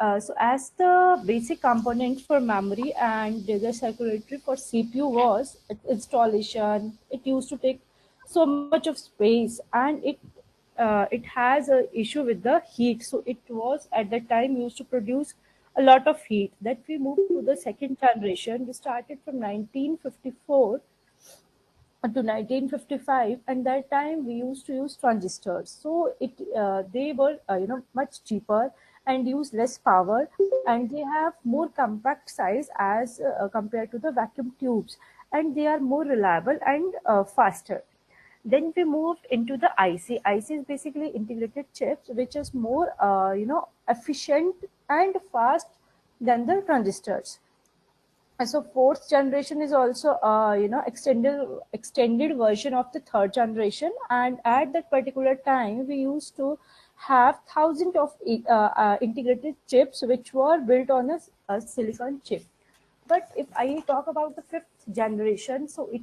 So as the basic component for memory and the circuitry for CPU was installation, it used to take so much of space, and it has a issue with the heat. So it was at that time used to produce a lot of heat. That we moved to the second generation. We started from 1954 to 1955, and that time we used to use transistors, so they were much cheaper and use less power, and they have more compact size as compared to the vacuum tubes, and they are more reliable and faster. Then we moved into the IC. IC is basically integrated chips, which is more efficient and fast than the transistors. And so fourth generation is also extended version of the third generation, and at that particular time we used to have thousands of integrated chips which were built on a silicon chip. But if I talk about the fifth generation, so it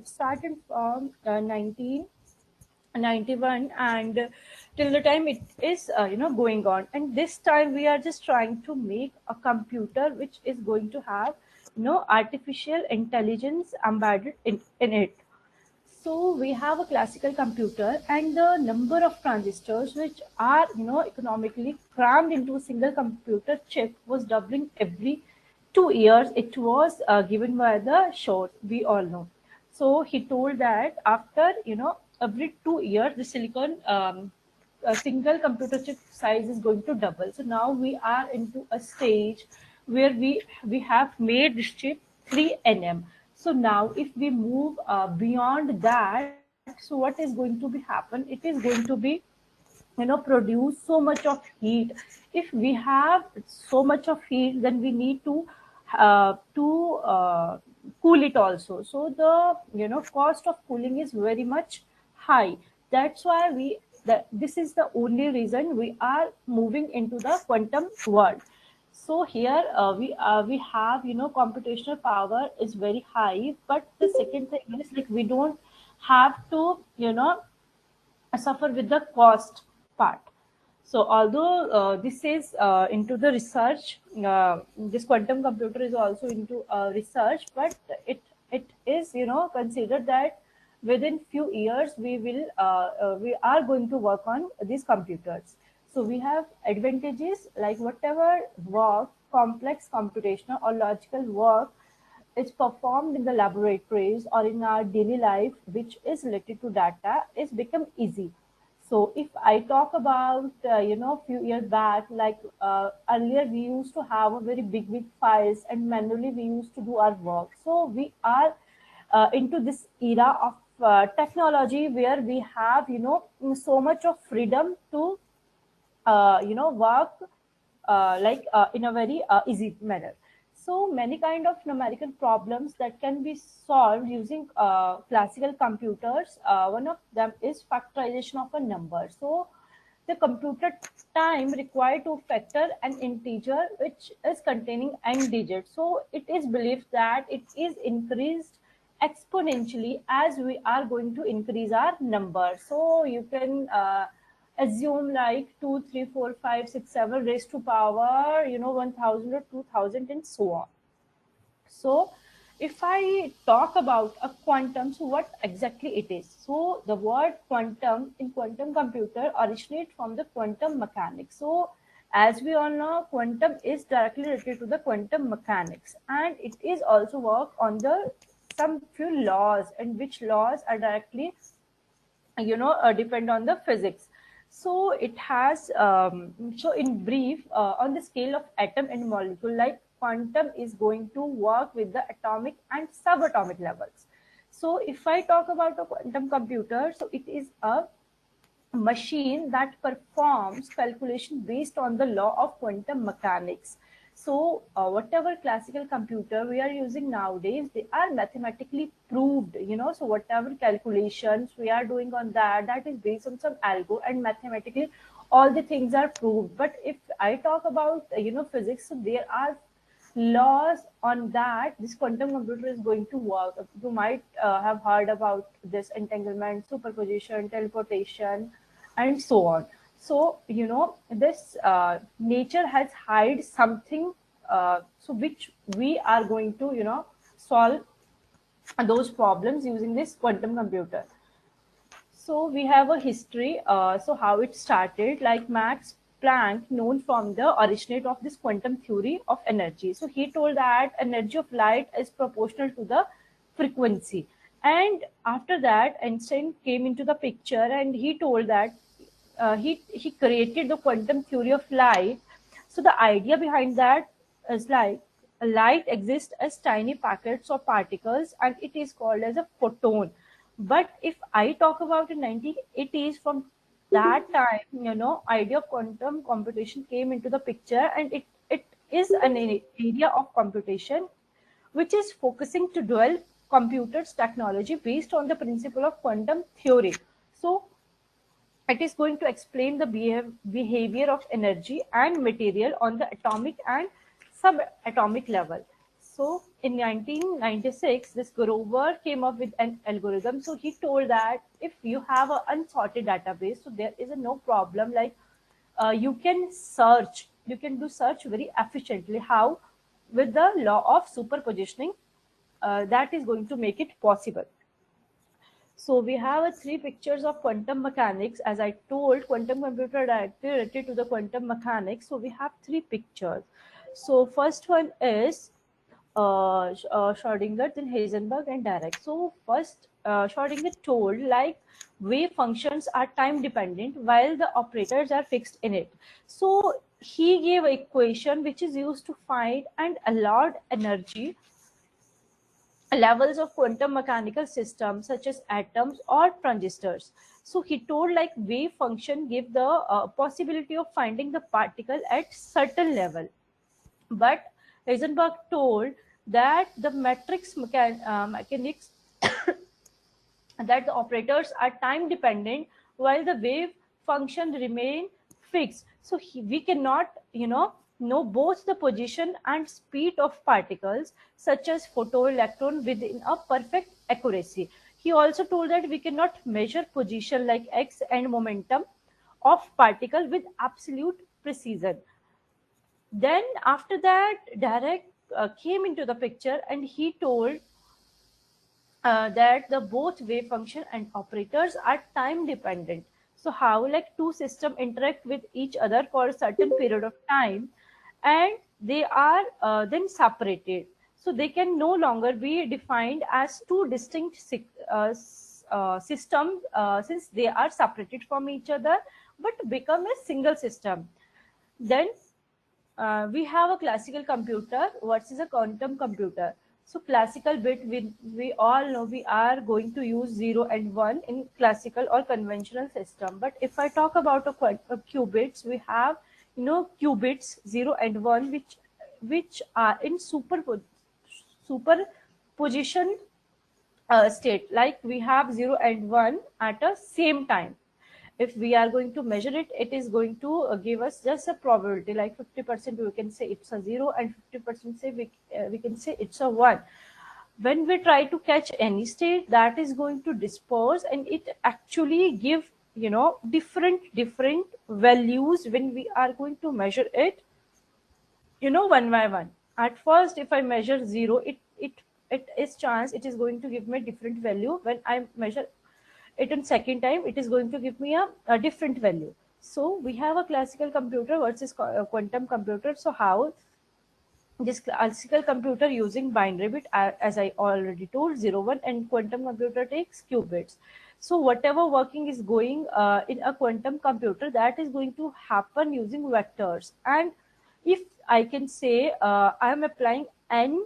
started from 1991, and till the time it is going on, and this time we are just trying to make a computer which is going to have artificial intelligence embedded in it. So we have a classical computer, and the number of transistors which are economically crammed into a single computer chip was doubling every 2 years. It was given by the Shor, we all know. So he told that after every 2 years the silicon a single computer chip size is going to double. So now we are into a stage where we have made this chip 3 nm. So now if we move beyond that, so what is going to be happen? It is going to be produce so much of heat. If we have so much of heat, then we need to cool it also. So the cost of cooling is very much high. That's why this is the only reason we are moving into the quantum world. So here we have computational power is very high, but the second thing is like we don't have to suffer with the cost part. So although this is into the research, this quantum computer is also into research, but it is considered that within few years we are going to work on these computers. So we have advantages like whatever work, complex computational or logical work is performed in the laboratories or in our daily life, which is related to data, is become easy. So if I talk about, few years back, like earlier we used to have a very big files and manually we used to do our work. So we are into this era of technology where we have, so much of freedom to, work in a very easy manner. So many kind of numerical problems that can be solved using classical computers. One of them is factorization of a number. So the computer time required to factor an integer which is containing n digits. So it is believed that it is increased exponentially as we are going to increase our number. So you can assume like 2, 3, 4, 5, 6, 7 raised to power 1000 or 2000 and so on. So if I talk about a quantum, so what exactly it is? So the word quantum in quantum computer originates from the quantum mechanics. So as we all know, quantum is directly related to the quantum mechanics, and it is also work on the some few laws, and which laws are directly depend on the physics. So it has so in brief, on the scale of atom and molecule, like quantum is going to work with the atomic and subatomic levels. So if I talk about a quantum computer, so it is a machine that performs calculation based on the law of quantum mechanics. So whatever classical computer we are using nowadays, they are mathematically proved, so whatever calculations we are doing on that is based on some algo, and mathematically all the things are proved. But if I talk about physics, so there are laws on that this quantum computer is going to work. You might have heard about this entanglement, superposition, teleportation, and so on. So this nature has hide something, so which we are going to solve those problems using this quantum computer. So we have a history. So how it started, like Max Planck, known from the originate of this quantum theory of energy. So he told that energy of light is proportional to the frequency. And after that, Einstein came into the picture, and he told that he created the quantum theory of light. So the idea behind that is like light exists as tiny packets of particles, and it is called as a photon. But if I talk about in 1980s, from that time, idea of quantum computation came into the picture, and it is an area of computation which is focusing to develop computers technology based on the principle of quantum theory. So it is going to explain the behavior of energy and material on the atomic and subatomic level. So in 1996, this Grover came up with an algorithm. So he told that if you have an unsorted database, so there is no problem. Like you can do search very efficiently. How? With the law of superpositioning, that is going to make it possible. So we have three pictures of quantum mechanics. As I told, quantum computer directly related to the quantum mechanics. So we have three pictures. So first one is Schrodinger, then Heisenberg, and Dirac. So first, Schrodinger told like wave functions are time dependent while the operators are fixed in it. So he gave an equation which is used to find and allowed energy levels of quantum mechanical systems such as atoms or transistors. So he told like wave function give the possibility of finding the particle at certain level. But Heisenberg told that the mechanics that the operators are time dependent while the wave function remain fixed. So we cannot know both the position and speed of particles such as photoelectron within a perfect accuracy. He also told that we cannot measure position like x and momentum of particle with absolute precision. Then after that, Dirac came into the picture, and he told that the both wave function and operators are time dependent. So how like two systems interact with each other for a certain period of time, and they are then separated. So they can no longer be defined as two distinct systems, since they are separated from each other, but become a single system. Then we have a classical computer versus a quantum computer. So classical bit, we all know we are going to use 0 and 1 in classical or conventional system. But if I talk about a qubits, we have qubits 0 and 1, which are in superposition state. Like we have 0 and 1 at a same time. If we are going to measure it, it is going to give us just a probability, like 50% we can say it's a 0, and 50% say we can say it's a 1. When we try to catch any state, that is going to disperse, and it actually give different values when we are going to measure it one by one. At first, if I measure 0, it is chance it is going to give me a different value. When I measure it in second time, it is going to give me a different value. So we have a classical computer versus quantum computer. So how this classical computer using binary bit, as I already told, 0 1, and quantum computer takes qubits. So whatever working is going in a quantum computer, that is going to happen using vectors. And if I can say I am applying n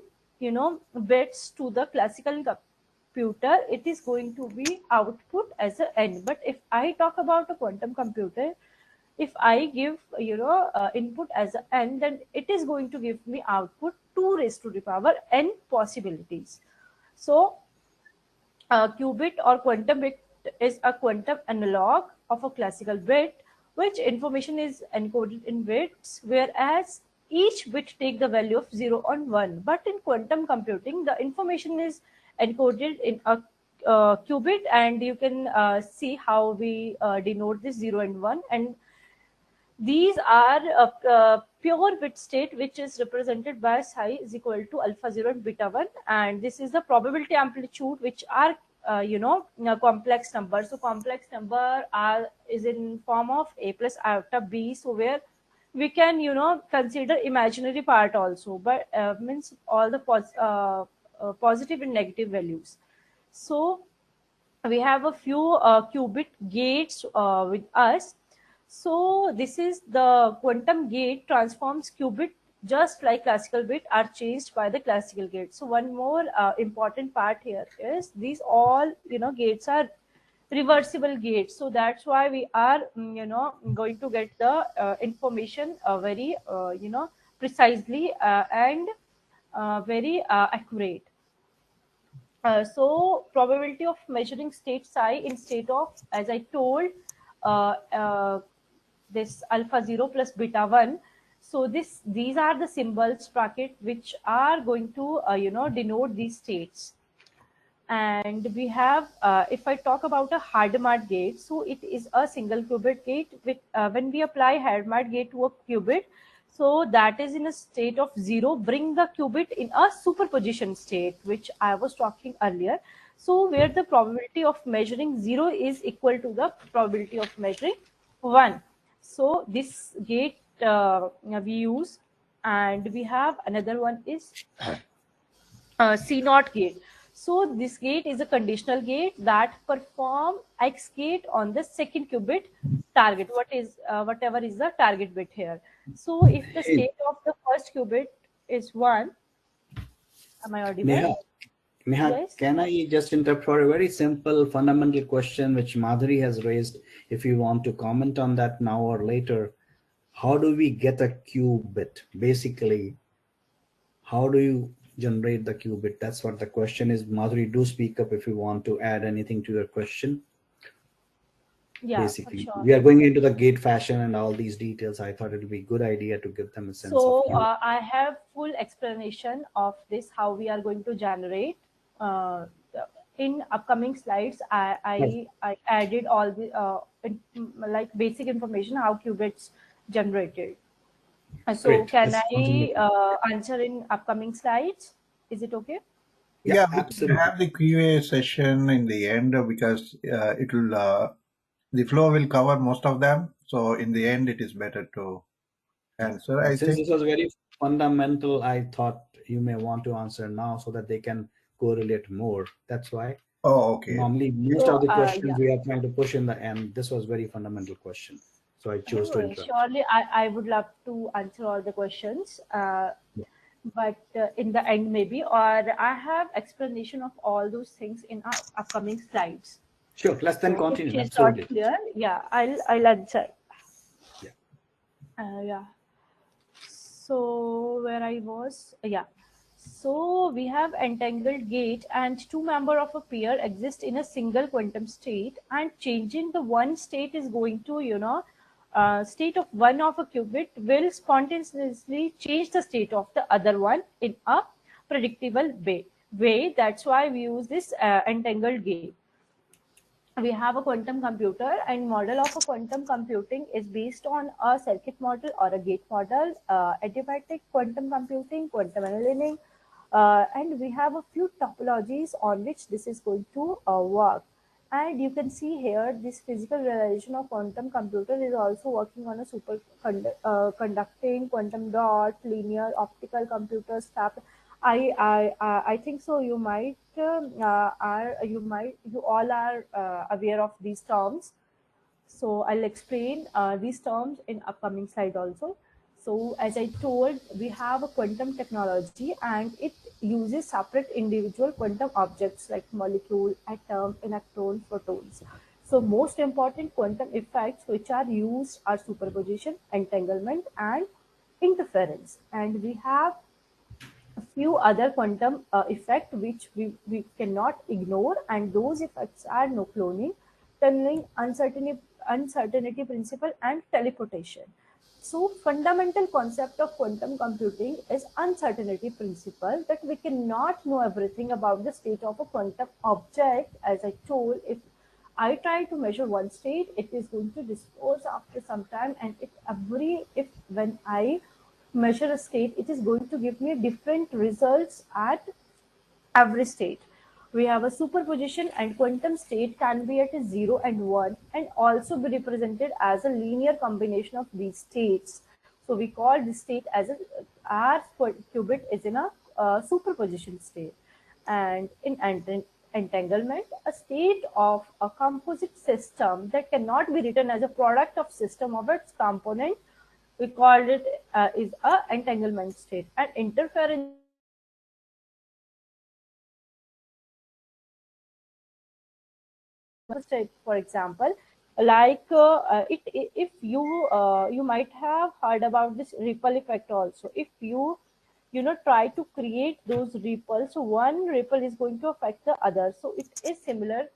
bits to the classical computer, it is going to be output as a n. But if I talk about a quantum computer, if I give input as a n, then it is going to give me output 2 raised to the power n possibilities. So a qubit or quantum bit is a quantum analog of a classical bit, which information is encoded in bits, whereas each bit take the value of 0 and 1. But in quantum computing, the information is encoded in a qubit, and you can see how we denote this 0 and 1. And These are pure bit state, which is represented by psi is equal to alpha 0 and beta 1, and this is the probability amplitude, which are complex numbers. So complex number is in form of a plus iota b, so where we can consider imaginary part also, but means all the positive and negative values. So we have a few qubit gates with us. So this is the quantum gate transforms qubit, just like classical bit are changed by the classical gate. So one more important part here is these all gates are reversible gates. So that's why we are going to get the information very precisely and very accurate. So probability of measuring state psi in state of, as I told, uh, uh, this alpha 0 plus beta 1. So these are the symbols bracket which are going to denote these states. And we have, if I talk about a Hadamard gate, so it is a single qubit gate with when we apply Hadamard gate to a qubit, so that is in a state of 0, bring the qubit in a superposition state, which I was talking earlier. So where the probability of measuring 0 is equal to the probability of measuring 1. So this gate we use. And we have another one is C naught gate. So this gate is a conditional gate that perform X gate on the second qubit target. Whatever is the target bit here. So if the Hey, state of the first qubit is 1, am I audible? Neha, Neha, Yes. can I just interrupt for a very simple fundamental question which Madhuri has raised? If you want to comment on that now or later, how do we get a qubit? Basically, how do you generate the qubit? That's what the question is. Madhuri, do speak up if you want to add anything to your question. Yeah, for Basically, sure. we are going into the gate fashion and all these details. I thought it would be a good idea to give them a sense of So you. I have full explanation of this, how we are going to generate. Uh, in upcoming slides, I added all the like basic information how qubits generated. So Great. can Let's continue. I answer in upcoming slides? Is it okay? Yeah, Yeah, we can absolutely. have the QA session in the end because it will the flow will cover most of them. So in the end, it is better to answer. I Since think. this was very fundamental, I thought you may want to answer now so that they can correlate more. That's why Oh, okay. normally most So of the yeah. questions we are trying to push in the end. This was very fundamental question. So I chose to interrupt. Surely, I would love to answer all the questions, Yeah. but in the end, maybe, or I have explanation of all those things in our upcoming slides. Sure. Let's then So if it continue. is not Absolutely. clear, yeah, I'll answer. Yeah. Yeah. So where I was, yeah. So we have entangled gate and two member of a pair exist in a single quantum state, and changing the one state is going to, state of one of a qubit will spontaneously change the state of the other one in a predictable way. That's why we use this entangled gate. We have a quantum computer, and model of a quantum computing is based on a circuit model or a gate model, adiabatic quantum computing, quantum annealing, and we have a few topologies on which this is going to work. And you can see here this physical realization of quantum computer is also working on a conducting quantum dot, linear optical computers, I think so. You might you all are aware of these terms. So I'll explain these terms in upcoming slide also. So as I told, we have a quantum technology, and it uses separate individual quantum objects like molecule, atom, electron, protons. So most important quantum effects which are used are superposition, entanglement, and interference. And we have a few other quantum effects which we cannot ignore, and those effects are no cloning, tunneling, uncertainty principle, and teleportation. So fundamental concept of quantum computing is uncertainty principle, that we cannot know everything about the state of a quantum object. As I told, if I try to measure one state, it is going to dispose after some time, and if when I measure a state, it is going to give me different results at every state. We have a superposition, and quantum state can be at a 0 and 1 and also be represented as a linear combination of these states. So we call this state as a R qubit is in a superposition state. And in entanglement, a state of a composite system that cannot be written as a product of system of its component, we called it is a entanglement state. And interference state, for example, like if you might have heard about this ripple effect also. If you try to create those ripples, so one ripple is going to affect the other, so it is similar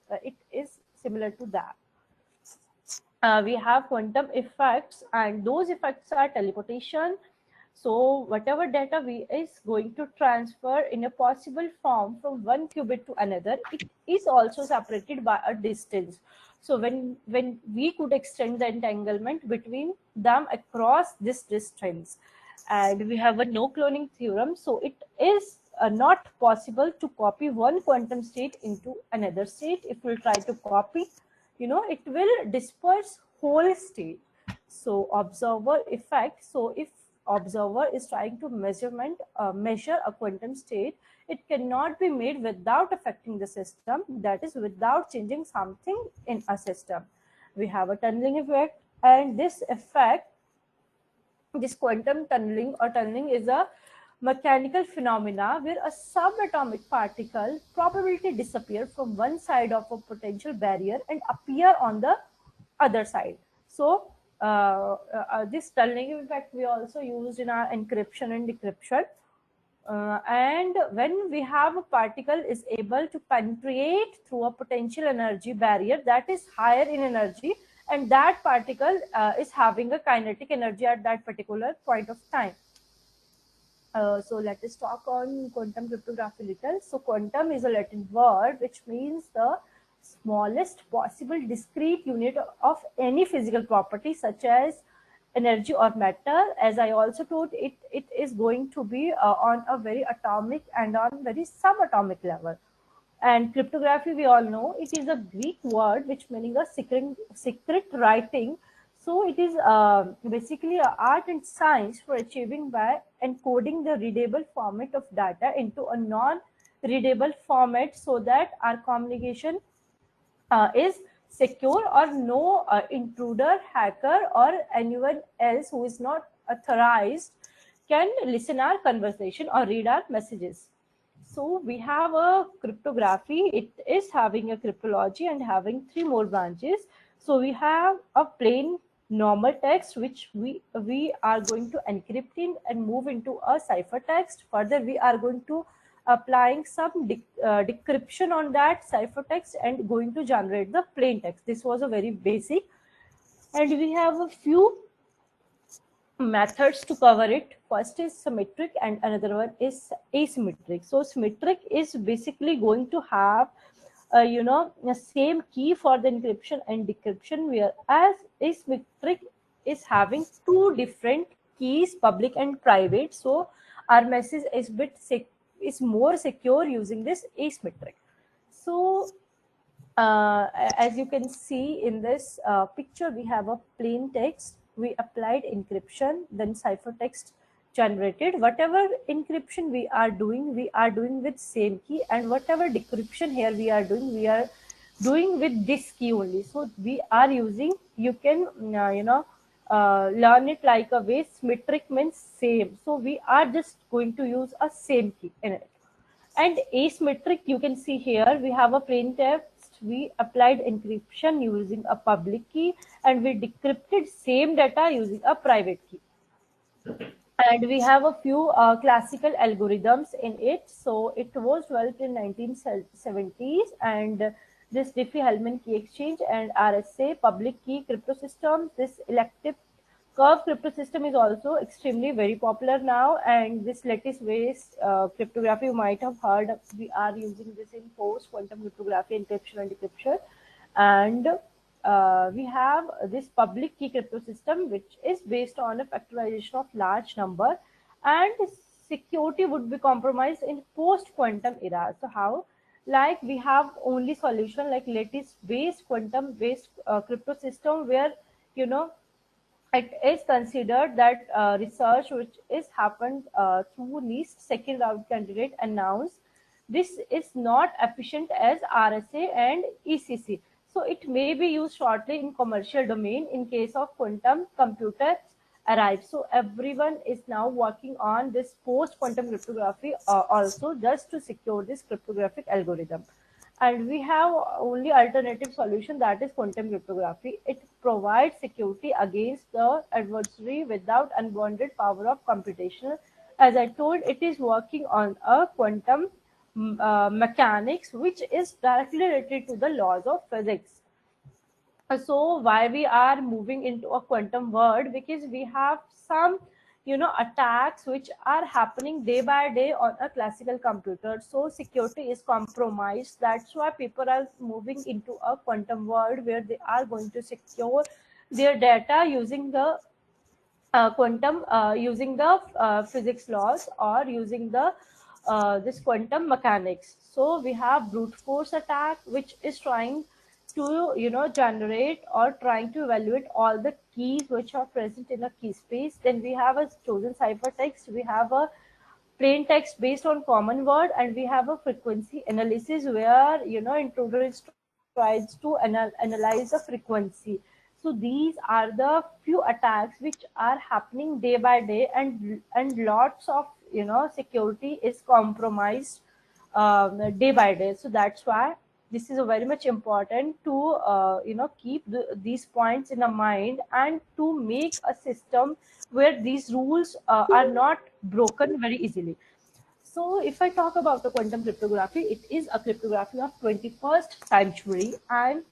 to that. We have quantum effects, and those effects are teleportation. So whatever data we is going to transfer in a possible form from one qubit to another, it is also separated by a distance. So when we could extend the entanglement between them across this distance, and we have a no cloning theorem, so it is not possible to copy one quantum state into another state. If we try to copy, it will disperse whole state. So observer effect, so if observer is trying to measure a quantum state, it cannot be made without affecting the system, that is without changing something in a system. We have a tunneling effect, and this quantum tunneling is a mechanical phenomena where a subatomic particle probability disappear from one side of a potential barrier and appear on the other side. So this tunneling effect we also used in our encryption and decryption. And when we have a particle is able to penetrate through a potential energy barrier that is higher in energy, and that particle is having a kinetic energy at that particular point of time. So let us talk on quantum cryptography little. So quantum is a Latin word which means the smallest possible discrete unit of any physical property such as energy or matter. As I also told, it is going to be on a very atomic and on very subatomic level. And cryptography, we all know, it is a Greek word which meaning a secret writing. So it is basically an art and science for achieving by encoding the readable format of data into a non-readable format so that our communication is secure, or no intruder, hacker, or anyone else who is not authorized can listen our conversation or read our messages. So we have a cryptography. It is having a cryptology and having three more branches. So we have a plain normal text which we are going to encrypt in and move into a ciphertext. Further, we are going to applying some decryption on that ciphertext and going to generate the plain text. This was a very basic, and we have a few methods to cover it. First is symmetric and another one is asymmetric. So symmetric is basically going to have the same key for the encryption and decryption, whereas asymmetric is having two different keys, public and private. So our message is more secure using this asymmetric. So as you can see in this picture, we have a plain text. We applied encryption, then ciphertext generated. Whatever encryption we are doing with same key, and whatever decryption here we are doing with this key only. So we are using, you can learn it like a way. Symmetric means same, so we are just going to use a same key in it. And asymmetric, you can see here we have a plain text. We applied encryption using a public key, and we decrypted same data using a private key. And we have a few classical algorithms in it. So it was developed in 1970s, and this Diffie-Hellman key exchange and RSA public key crypto system. This elective curve crypto system is also extremely very popular now, and this lattice based cryptography you might have heard. We are using this in post quantum cryptography, encryption and decryption. And we have this public key crypto system, which is based on a factorization of large number, and security would be compromised in post quantum era. So how? Like we have only solution like lattice based quantum based crypto system, where you know it is considered that research which is happened through least second round candidate announced this is not efficient as RSA and ECC. So it may be used shortly in commercial domain in case of quantum computers arrive. So everyone is now working on this post quantum cryptography also, just to secure this cryptographic algorithm. And we have only alternative solution, that is quantum cryptography. It provides security against the adversary without unbounded power of computation. As I told, it is working on a quantum mechanics which is directly related to the laws of physics. So why we are moving into a quantum world? Because we have some attacks which are happening day by day on a classical computer, so security is compromised. That's why people are moving into a quantum world where they are going to secure their data using the quantum using the physics laws, or using the this quantum mechanics. So we have brute force attack, which is trying to generate or trying to evaluate all the keys which are present in a key space. Then we have a chosen ciphertext, we have a plain text based on common word, and we have a frequency analysis where intruder is tries to analyze the frequency. So these are the few attacks which are happening day by day, and lots of security is compromised day by day. So that's why this is a very much important to keep these points in a mind, and to make a system where these rules are not broken very easily. So if I talk about the quantum cryptography, it is a cryptography of 21st century, and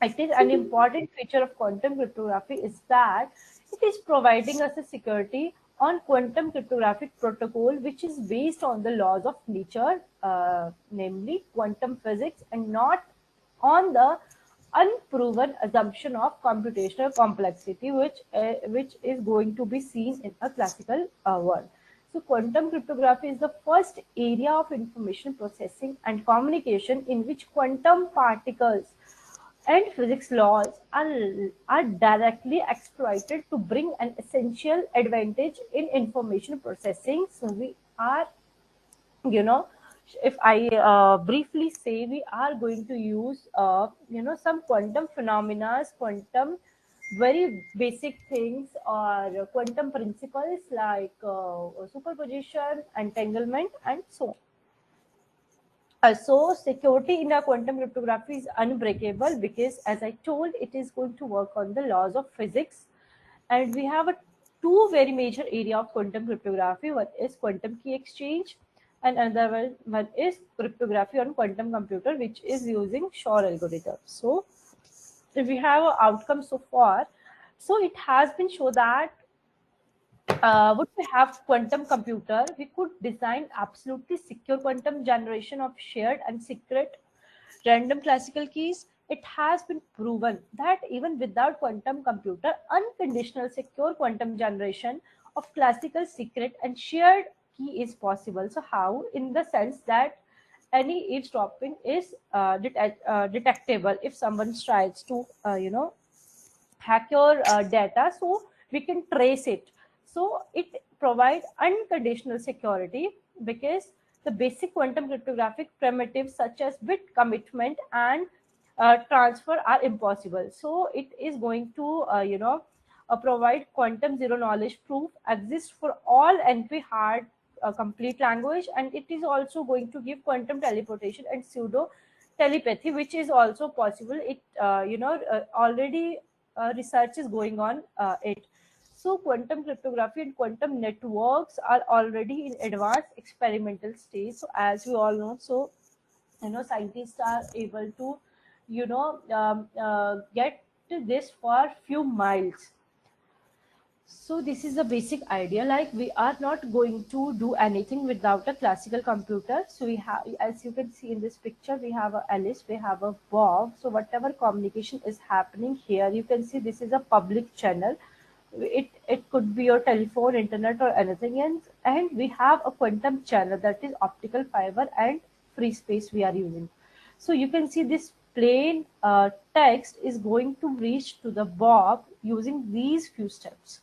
I think an important feature of quantum cryptography is that it is providing us a security on quantum cryptographic protocol, which is based on the laws of nature, namely quantum physics, and not on the unproven assumption of computational complexity, which is going to be seen in a classical world. So quantum cryptography is the first area of information processing and communication in which quantum particles and physics laws are directly exploited to bring an essential advantage in information processing. So we are, you know, if I briefly say, we are going to use, some quantum phenomena, quantum very basic things, or quantum principles like superposition, entanglement, and so on. So security in a quantum cryptography is unbreakable, because as I told, it is going to work on the laws of physics. And we have a two very major area of quantum cryptography. One is quantum key exchange, and another one is cryptography on quantum computer, which is using Shor algorithm. So if we have an outcome so far, so it has been shown that would we have quantum computer, we could design absolutely secure quantum generation of shared and secret random classical keys. It has been proven that even without quantum computer, unconditional secure quantum generation of classical secret and shared key is possible. So how? In the sense that any eavesdropping is detectable if someone tries to hack your data, so we can trace it. So it provides unconditional security, because the basic quantum cryptographic primitives such as bit commitment and transfer are impossible. So it is going to provide quantum zero knowledge proof exists for all NP hard complete language, and it is also going to give quantum teleportation and pseudo telepathy, which is also possible. It already research is going on it. So quantum cryptography and quantum networks are already in advanced experimental stage. So as we all know, so scientists are able to get this for few miles. So this is the basic idea, like we are not going to do anything without a classical computer. So we have, as you can see in this picture, we have a Alice, we have a Bob. So whatever communication is happening here, you can see this is a public channel. It could be your telephone, internet, or anything else. And we have a quantum channel, that is optical fiber and free space we are using. So you can see this plain text is going to reach to the Bob using these few steps,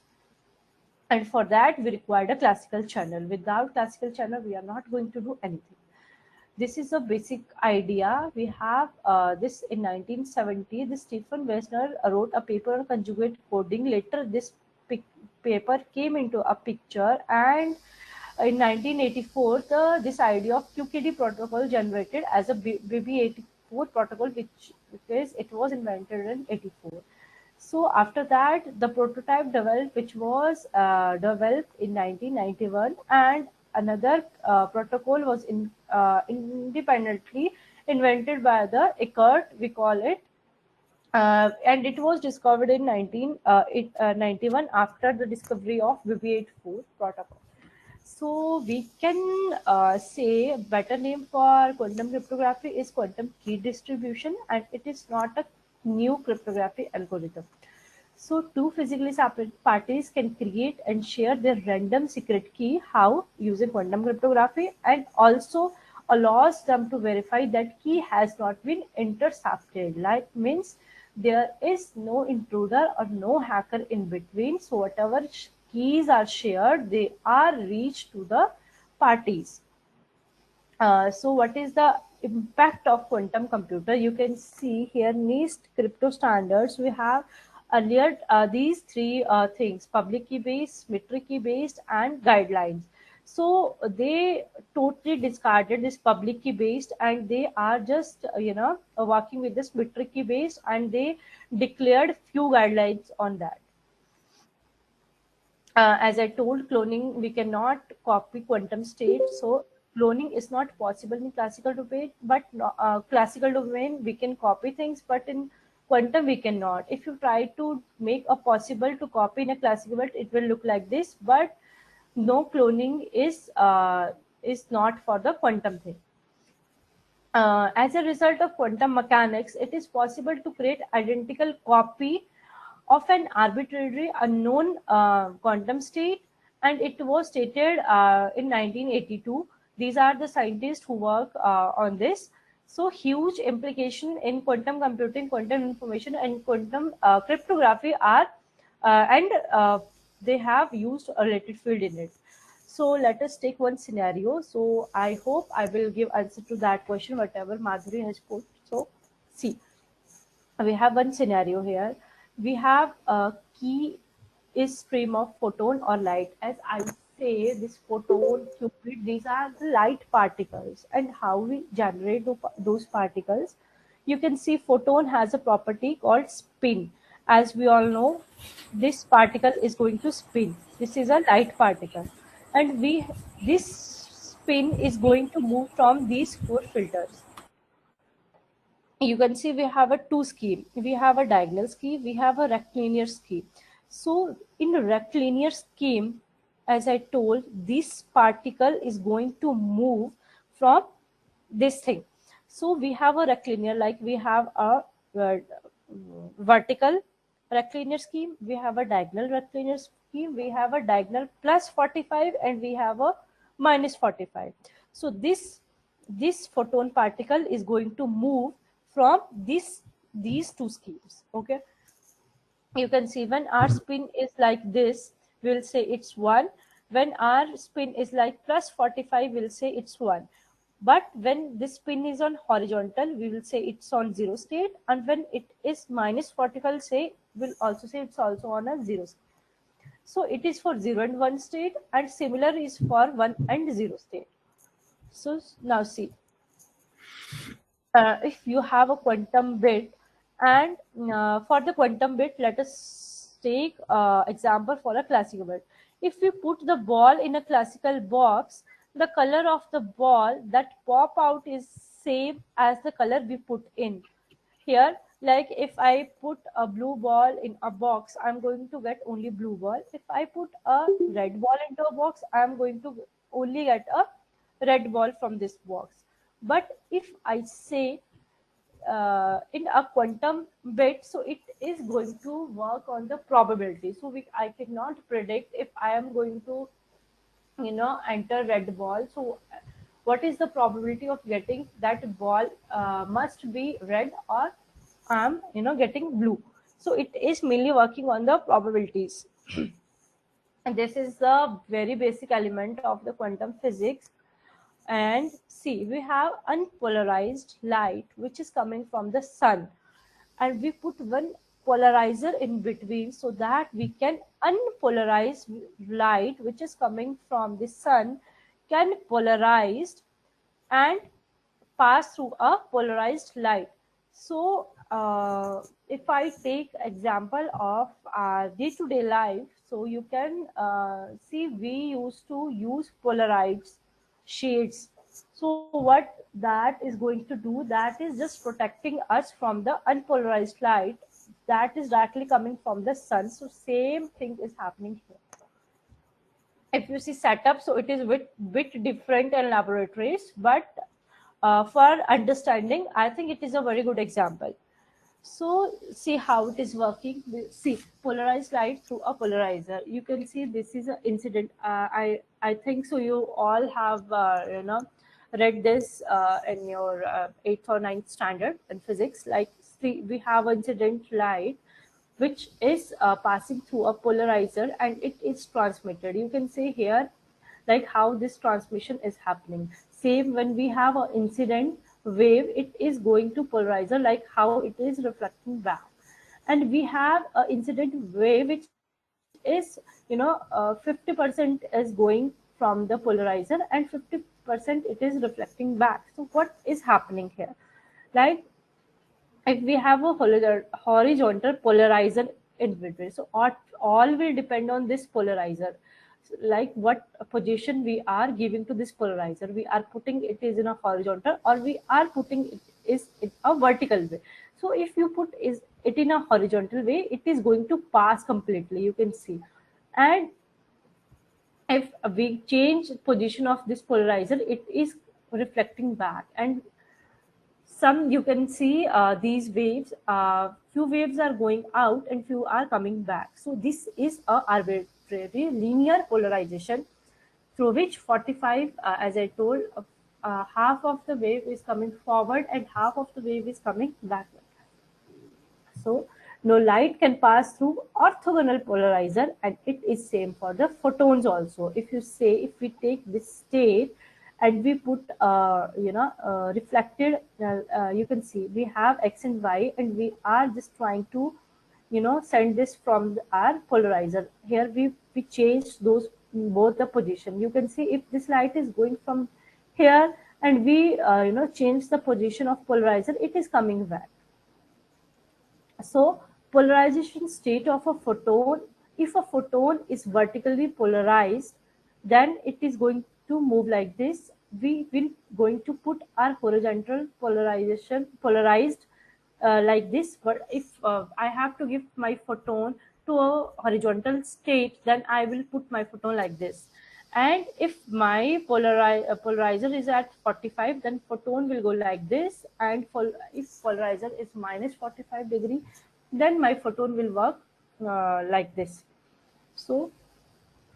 and for that we required a classical channel. Without classical channel we are not going to do anything. This is a basic idea. We have this in 1970. This Stephen Wessner wrote a paper on conjugate coding. Later, this paper came into a picture, and in 1984, this idea of QKD protocol generated as a BB84 protocol, which because it was invented in 84. So after that, the prototype developed, which was developed in 1991, and another protocol was independently invented by the Eckert, we call it, and it was discovered in 1991 after the discovery of BB84 protocol. So we can say a better name for quantum cryptography is quantum key distribution, and it is not a new cryptography algorithm. So two physically separate parties can create and share their random secret key, how? Using quantum cryptography, and also allows them to verify that key has not been intercepted. Like means there is no intruder or no hacker in between. So whatever keys are shared, they are reached to the parties. So what is the impact of quantum computer? You can see here NIST crypto standards. We have earlier these three things: public key based, metric key based, and guidelines. So they totally discarded this public key based, and they are just working with this metric key based, and they declared few guidelines on that. As I told, cloning, we cannot copy quantum state. So cloning is not possible in classical domain, but classical domain we can copy things, but in quantum we cannot. If you try to make a possible to copy in a classical bit, it will look like this, but no cloning is not for the quantum thing. As a result of quantum mechanics, it is possible to create identical copy of an arbitrary unknown quantum state, and it was stated in 1982. These are the scientists who work on this. So huge implication in quantum computing, quantum information, and quantum cryptography are and they have used a related field in it. So let us take one scenario. So I hope I will give answer to that question, whatever Madhuri has put. So see, we have one scenario here. We have a key is stream of photon or light. As I say, this photon, qubit, these are the light particles, and how we generate those particles. You can see photon has a property called spin. As we all know, this particle is going to spin. This is a light particle, and we this spin is going to move from these four filters. You can see we have a two scheme. We have a diagonal scheme, we have a rectilinear scheme. So in a rectilinear scheme, as I told, this particle is going to move from this thing. So we have a rectilinear, like we have a vertical rectilinear scheme, we have a diagonal rectilinear scheme, we have a diagonal plus 45, and we have a minus 45. So this photon particle is going to move from these two schemes. Okay, you can see when our spin is like this, we'll say it's 1. When our spin is like plus 45, we'll say it's 1. But when this spin is on horizontal, we will say it's on 0 state, and when it is minus 45, we'll also say it's also on a 0 state. So it is for 0 and 1 state, and similar is for 1 and 0 state. So now see, if you have a quantum bit, and for the quantum bit, let us take example for a classical bit. If we put the ball in a classical box, the color of the ball that pop out is same as the color we put in. Here Like if I put a blue ball in a box, I'm going to get only blue ball. If I put a red ball into a box, I'm going to only get a red ball from this box. But if I say in a quantum bit, so it is going to work on the probability. So I cannot predict if I am going to enter red ball. So what is the probability of getting that ball must be red, or I'm getting blue. So it is mainly working on the probabilities. And this is the very basic element of the quantum physics. And see, we have unpolarized light which is coming from the sun, and we put one polarizer in between so that we can unpolarize light which is coming from the sun can polarized and pass through a polarized light. So if I take example of our day-to-day life, so you can see we used to use polarized shades. So what that is going to do, that is just protecting us from the unpolarized light that is directly coming from the sun. So same thing is happening here. If you see setup, so it is bit different in laboratories, but for understanding, I think it is a very good example. So see how it is working. See, polarized light through a polarizer. You can see this is an incident. I think so. You all have read this in your eighth or ninth standard in physics. Like, see, we have incident light which is passing through a polarizer and it is transmitted. You can see here like how this transmission is happening. Same when we have an incident wave, it is going to polarizer, like how it is reflecting back. And we have an incident wave which is 50% is going from the polarizer and 50% it is reflecting back. So what is happening here? Like if we have a horizontal polarizer in between, so all will depend on this polarizer. Like what position we are giving to this polarizer, we are putting it is in a horizontal or we are putting it is in a vertical way. So if you put is it in a horizontal way, it is going to pass completely, you can see. And if we change position of this polarizer, it is reflecting back. And some you can see these waves, few waves are going out and few are coming back. So this is a arbitrary linear polarization through which 45, as I told, half of the wave is coming forward and half of the wave is coming backward. So no light can pass through orthogonal polarizer, and it is same for the photons also. If you say, if we take this state and we put reflected, you can see we have x and y, and we are just trying to send this from our polarizer. Here we change those both the position. You can see if this light is going from here and we change the position of polarizer, it is coming back. So polarization state of a photon, if a photon is vertically polarized, then it is going to move like this. We will going to put our horizontal polarization polarized like this. But if I have to give my photon to a horizontal state, then I will put my photon like this. And if my polarizer is at 45, then photon will go like this. And if polarizer is minus 45 degree, then my photon will work like this. So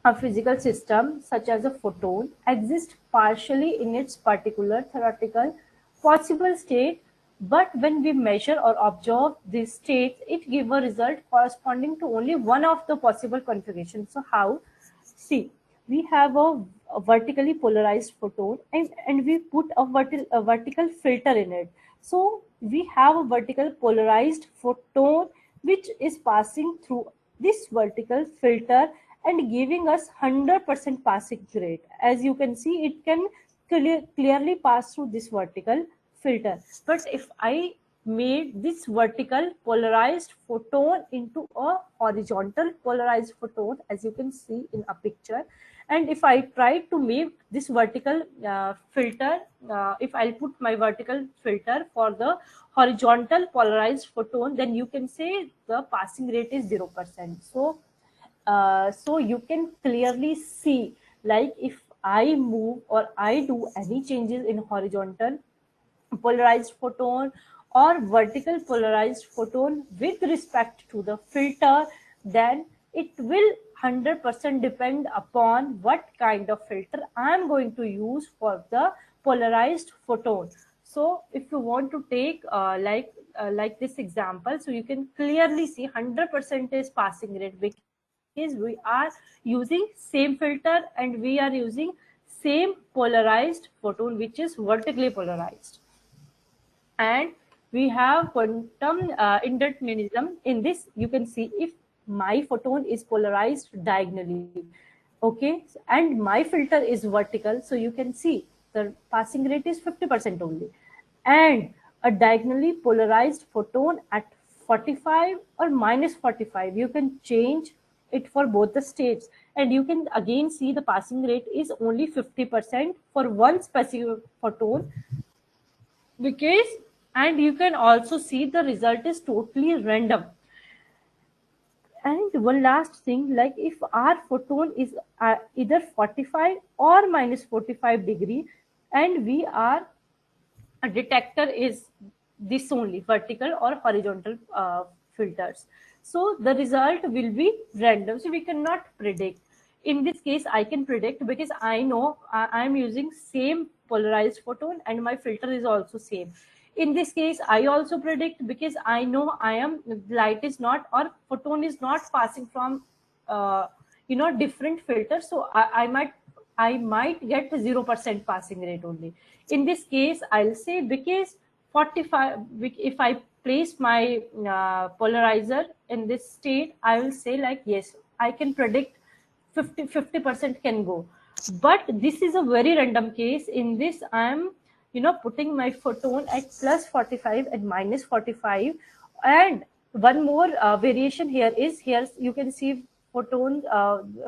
a physical system such as a photon exists partially in its particular theoretical possible state, but when we measure or observe these states, it gives a result corresponding to only one of the possible configurations. So how? See, we have a vertically polarized photon, and we put a vertical filter in it. So we have a vertical polarized photon which is passing through this vertical filter and giving us 100% passing rate. As you can see, it can clearly pass through this vertical filter. But if I made this vertical polarized photon into a horizontal polarized photon, as you can see in a picture, And if I try to make this vertical filter, if I'll put my vertical filter for the horizontal polarized photon, then you can say the passing rate is 0%. So you can clearly see, like if I move or I do any changes in horizontal polarized photon or vertical polarized photon with respect to the filter, then it will 100% depend upon what kind of filter I am going to use for the polarized photon. So if you want to take like this example, so you can clearly see 100% is passing rate, because we are using same filter and we are using same polarized photon, which is vertically polarized. And we have quantum indeterminism. In this, you can see if my photon is polarized diagonally, okay, and my filter is vertical, so you can see the passing rate is 50% only. And a diagonally polarized photon at 45 or minus 45, you can change it for both the states, and you can again see the passing rate is only 50% for one specific photon, because, and you can also see the result is totally random. And one last thing, like if our photon is either 45 or minus 45 degree, and we are a detector is this only vertical or horizontal filters, so the result will be random, so we cannot predict. In this case I can predict, because I know I am using same polarized photon and my filter is also same. In this case I also predict, because I know I am light is not, or photon is not passing from uh, different filters, so I might get 0% passing rate only. In this case I'll say, because 45, if I place my polarizer in this state, I will say like, yes, I can predict 50% can go. But this is a very random case. In this I am putting my photon at plus 45 and minus 45. And one more variation here is, here you can see photon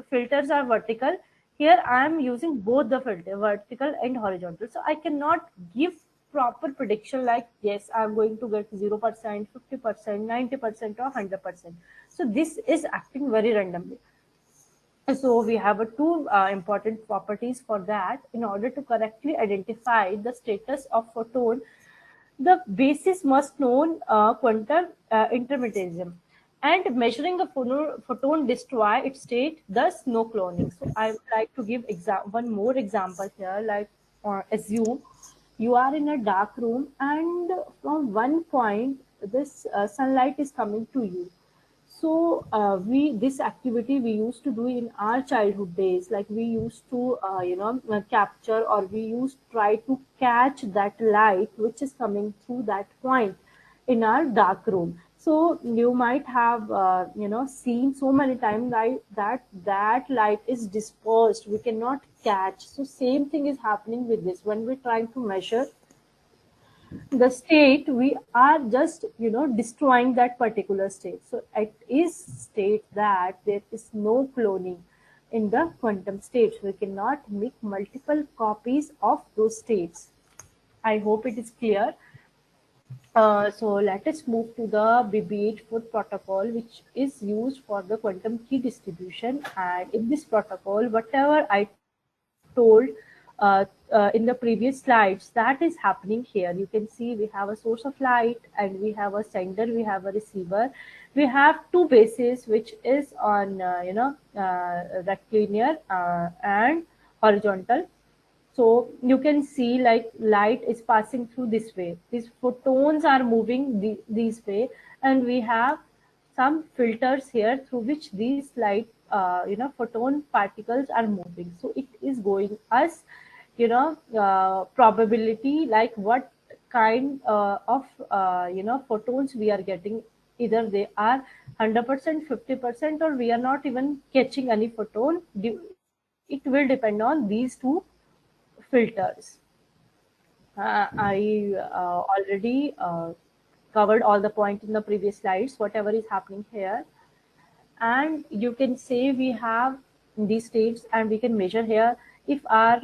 filters are vertical. Here I am using both the filter, vertical and horizontal, so I cannot give proper prediction like, yes, I'm going to get 0%, 50%, 90%, or 100%. So this is acting very randomly. So we have two important properties for that. In order to correctly identify the status of photon, the basis must known quantum intermittentism, and measuring a photon destroy its state, thus no cloning. So I would like to give one more example here. Like assume you are in a dark room, and from one point this sunlight is coming to you. So we this activity we used to do in our childhood days, like we used to capture, or we used try to catch that light which is coming through that point in our dark room. So you might have seen so many times that light is dispersed, we cannot catch. So same thing is happening with this. When we're trying to measure the state, we are just destroying that particular state. So it is state that there is no cloning in the quantum states. We cannot make multiple copies of those states. I hope it is clear. So let us move to the BB8 protocol, which is used for the quantum key distribution. And in this protocol, whatever I told in the previous slides, that is happening here. You can see we have a source of light, and we have a sender, we have a receiver. We have two bases, which is on rectilinear and horizontal. So you can see like light is passing through this way, these photons are moving this way, and we have some filters here through which these light photon particles are moving. So it is going us probability, like what kind of photons we are getting. Either they are 100%, 50%, or we are not even catching any photon. It will depend on these two filters. I already covered all the point in the previous slides, whatever is happening here. And you can say we have these states, and we can measure here if our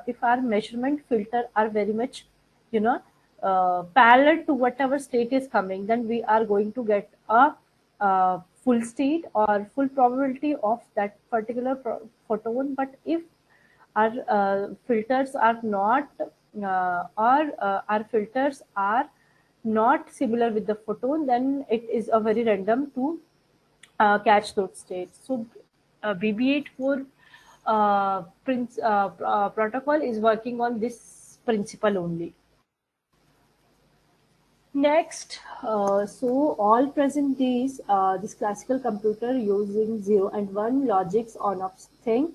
if our measurement filter are very much, you know, parallel to whatever state is coming, then we are going to get a full state or full probability of that particular photon. But if our filters are not or our filters are not similar with the photon, then it is a very random to catch those states. So BB84 protocol is working on this principle only. Next, so all present days, this classical computer using 0 and 1 logics on-off thing,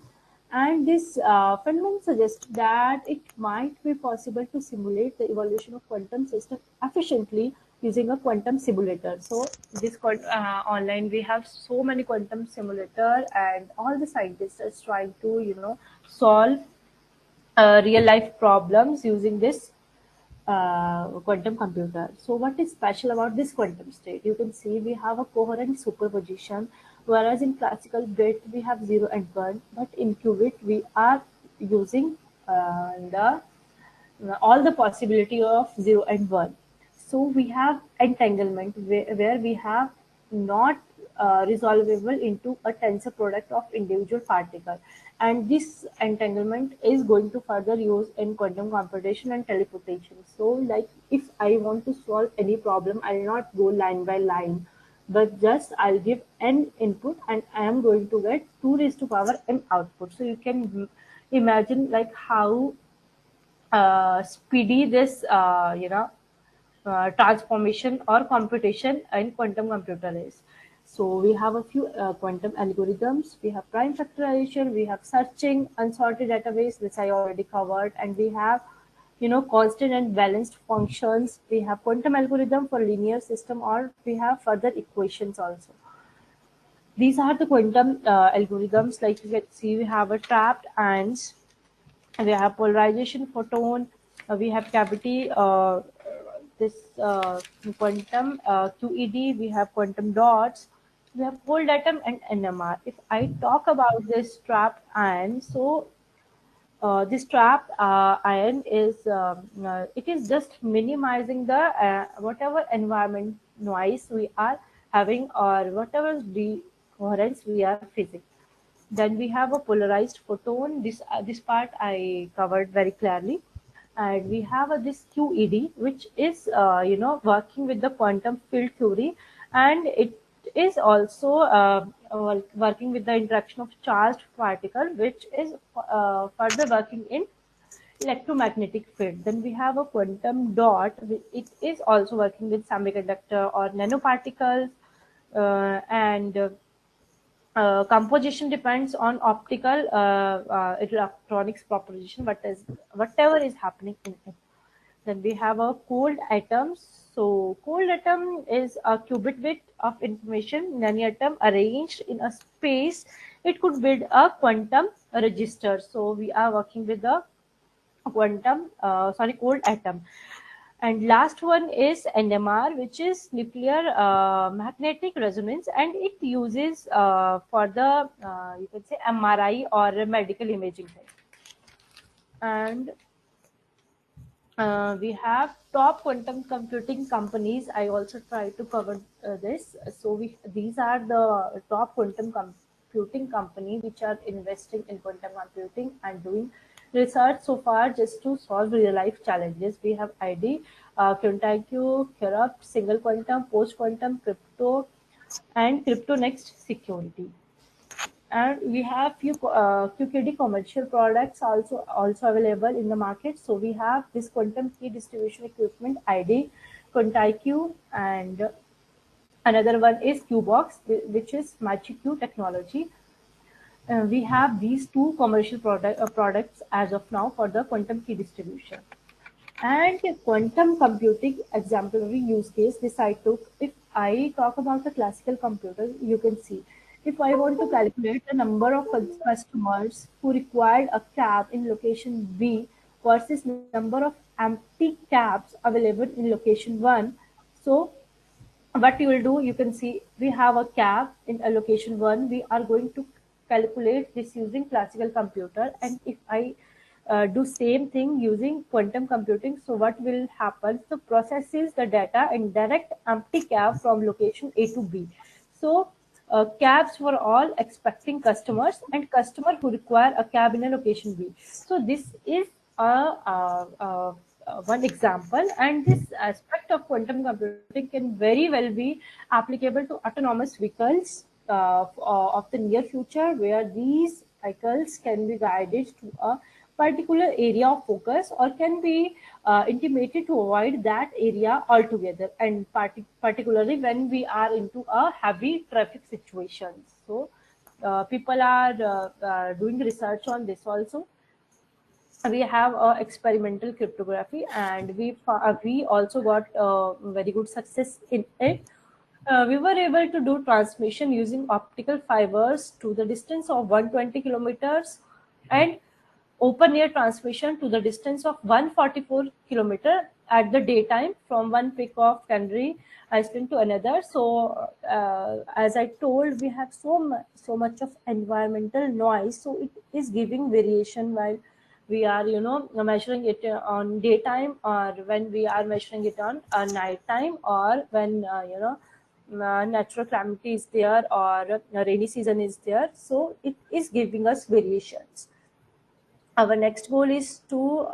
and this phenomenon suggests that it might be possible to simulate the evolution of quantum system efficiently using a quantum simulator. So this online we have so many quantum simulator, and all the scientists are trying to, you know, solve real life problems using this quantum computer. So what is special about this quantum state? You can see we have a coherent superposition, whereas in classical bit we have 0 and 1, but in qubit we are using the all the possibility of 0 and 1. So we have entanglement where we have not resolvable into a tensor product of individual particle, and this entanglement is going to further use in quantum computation and teleportation. So like if I want to solve any problem, I'll not go line by line, but just I'll give n input and I am going to get 2 raised to power m output. So you can imagine like how speedy this transformation or computation in quantum computer is. So we have a few quantum algorithms. We have prime factorization, we have searching, unsorted database, which I already covered, and we have, you know, constant and balanced functions. We have quantum algorithm for linear system, or we have further equations also. These are the quantum algorithms. Like you can see, we have a trapped ants, we have polarization photon, we have cavity, this quantum QED, we have quantum dots, we have cold atom and NMR. If I talk about this trapped ion, so this trapped ion is it is just minimizing the whatever environment noise we are having or whatever decoherence we are facing. Then we have a polarized photon. This part I covered very clearly, and we have this QED, which is working with the quantum field theory, and it is also working with the interaction of charged particle, which is further working in electromagnetic field. Then we have a quantum dot. It is also working with semiconductor or nanoparticles, and composition depends on optical electronics proposition, whatever is happening in it. Then we have a cold atoms. So cold atom is a qubit bit of information, nano atom arranged in a space. It could build a quantum register. So we are working with the cold atom. And last one is NMR, which is nuclear magnetic resonance, and it uses for the you can say MRI or medical imaging thing. And we have top quantum computing companies. I also try to cover this. So these are the top quantum computing company which are investing in quantum computing and doing research so far just to solve real life challenges. We have ID, QuantiQ, Corrupt, Single Quantum, Post Quantum, Crypto, and Crypto Next Security. And we have few QKD commercial products also available in the market. So we have this quantum key distribution equipment ID, QuantiQ, and another one is Qbox, which is Magic Q technology. We have these two commercial products as of now for the quantum key distribution. And quantum computing exemplary use case, this I took. If I talk about the classical computer, you can see if I want to calculate the number of customers who required a cab in location B versus number of empty cabs available in location 1. So what you will do, you can see we have a cab in a location 1. We are going to calculate this using classical computer, and if I do same thing using quantum computing, so what will happen? So processes the data and direct empty cab from location A to B. So cabs for all expecting customers and customer who require a cab in a location B. So this is one example, and this aspect of quantum computing can very well be applicable to autonomous vehicles of the near future, where these vehicles can be guided to a particular area of focus or can be intimated to avoid that area altogether, and particularly when we are into a heavy traffic situations. So people are doing research on this also. We have experimental cryptography, and we also got very good success in it. We were able to do transmission using optical fibers to the distance of 120 kilometers, and open air transmission to the distance of 144 kilometer at the daytime from one peak of Canary Island to another. So as I told, we have so much of environmental noise, so it is giving variation while we are measuring it on daytime, or when we are measuring it on night time, or when natural calamity is there, or rainy season is there, so it is giving us variations. Our next goal is to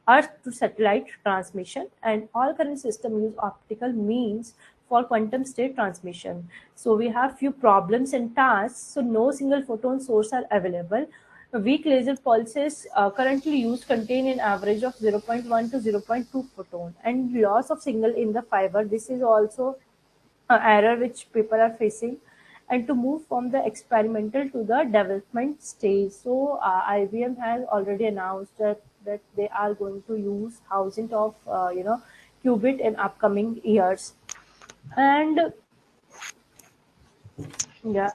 Earth to satellite transmission, and all current systems use optical means for quantum state transmission. So we have few problems and tasks. So no single photon source are available. Weak laser pulses currently used contain an average of zero point 0.1 to zero point 0.2 photon, and loss of signal in the fiber. This is also error which people are facing, and to move from the experimental to the development stage. So IBM has already announced that they are going to use thousands of qubit in upcoming years. And yeah,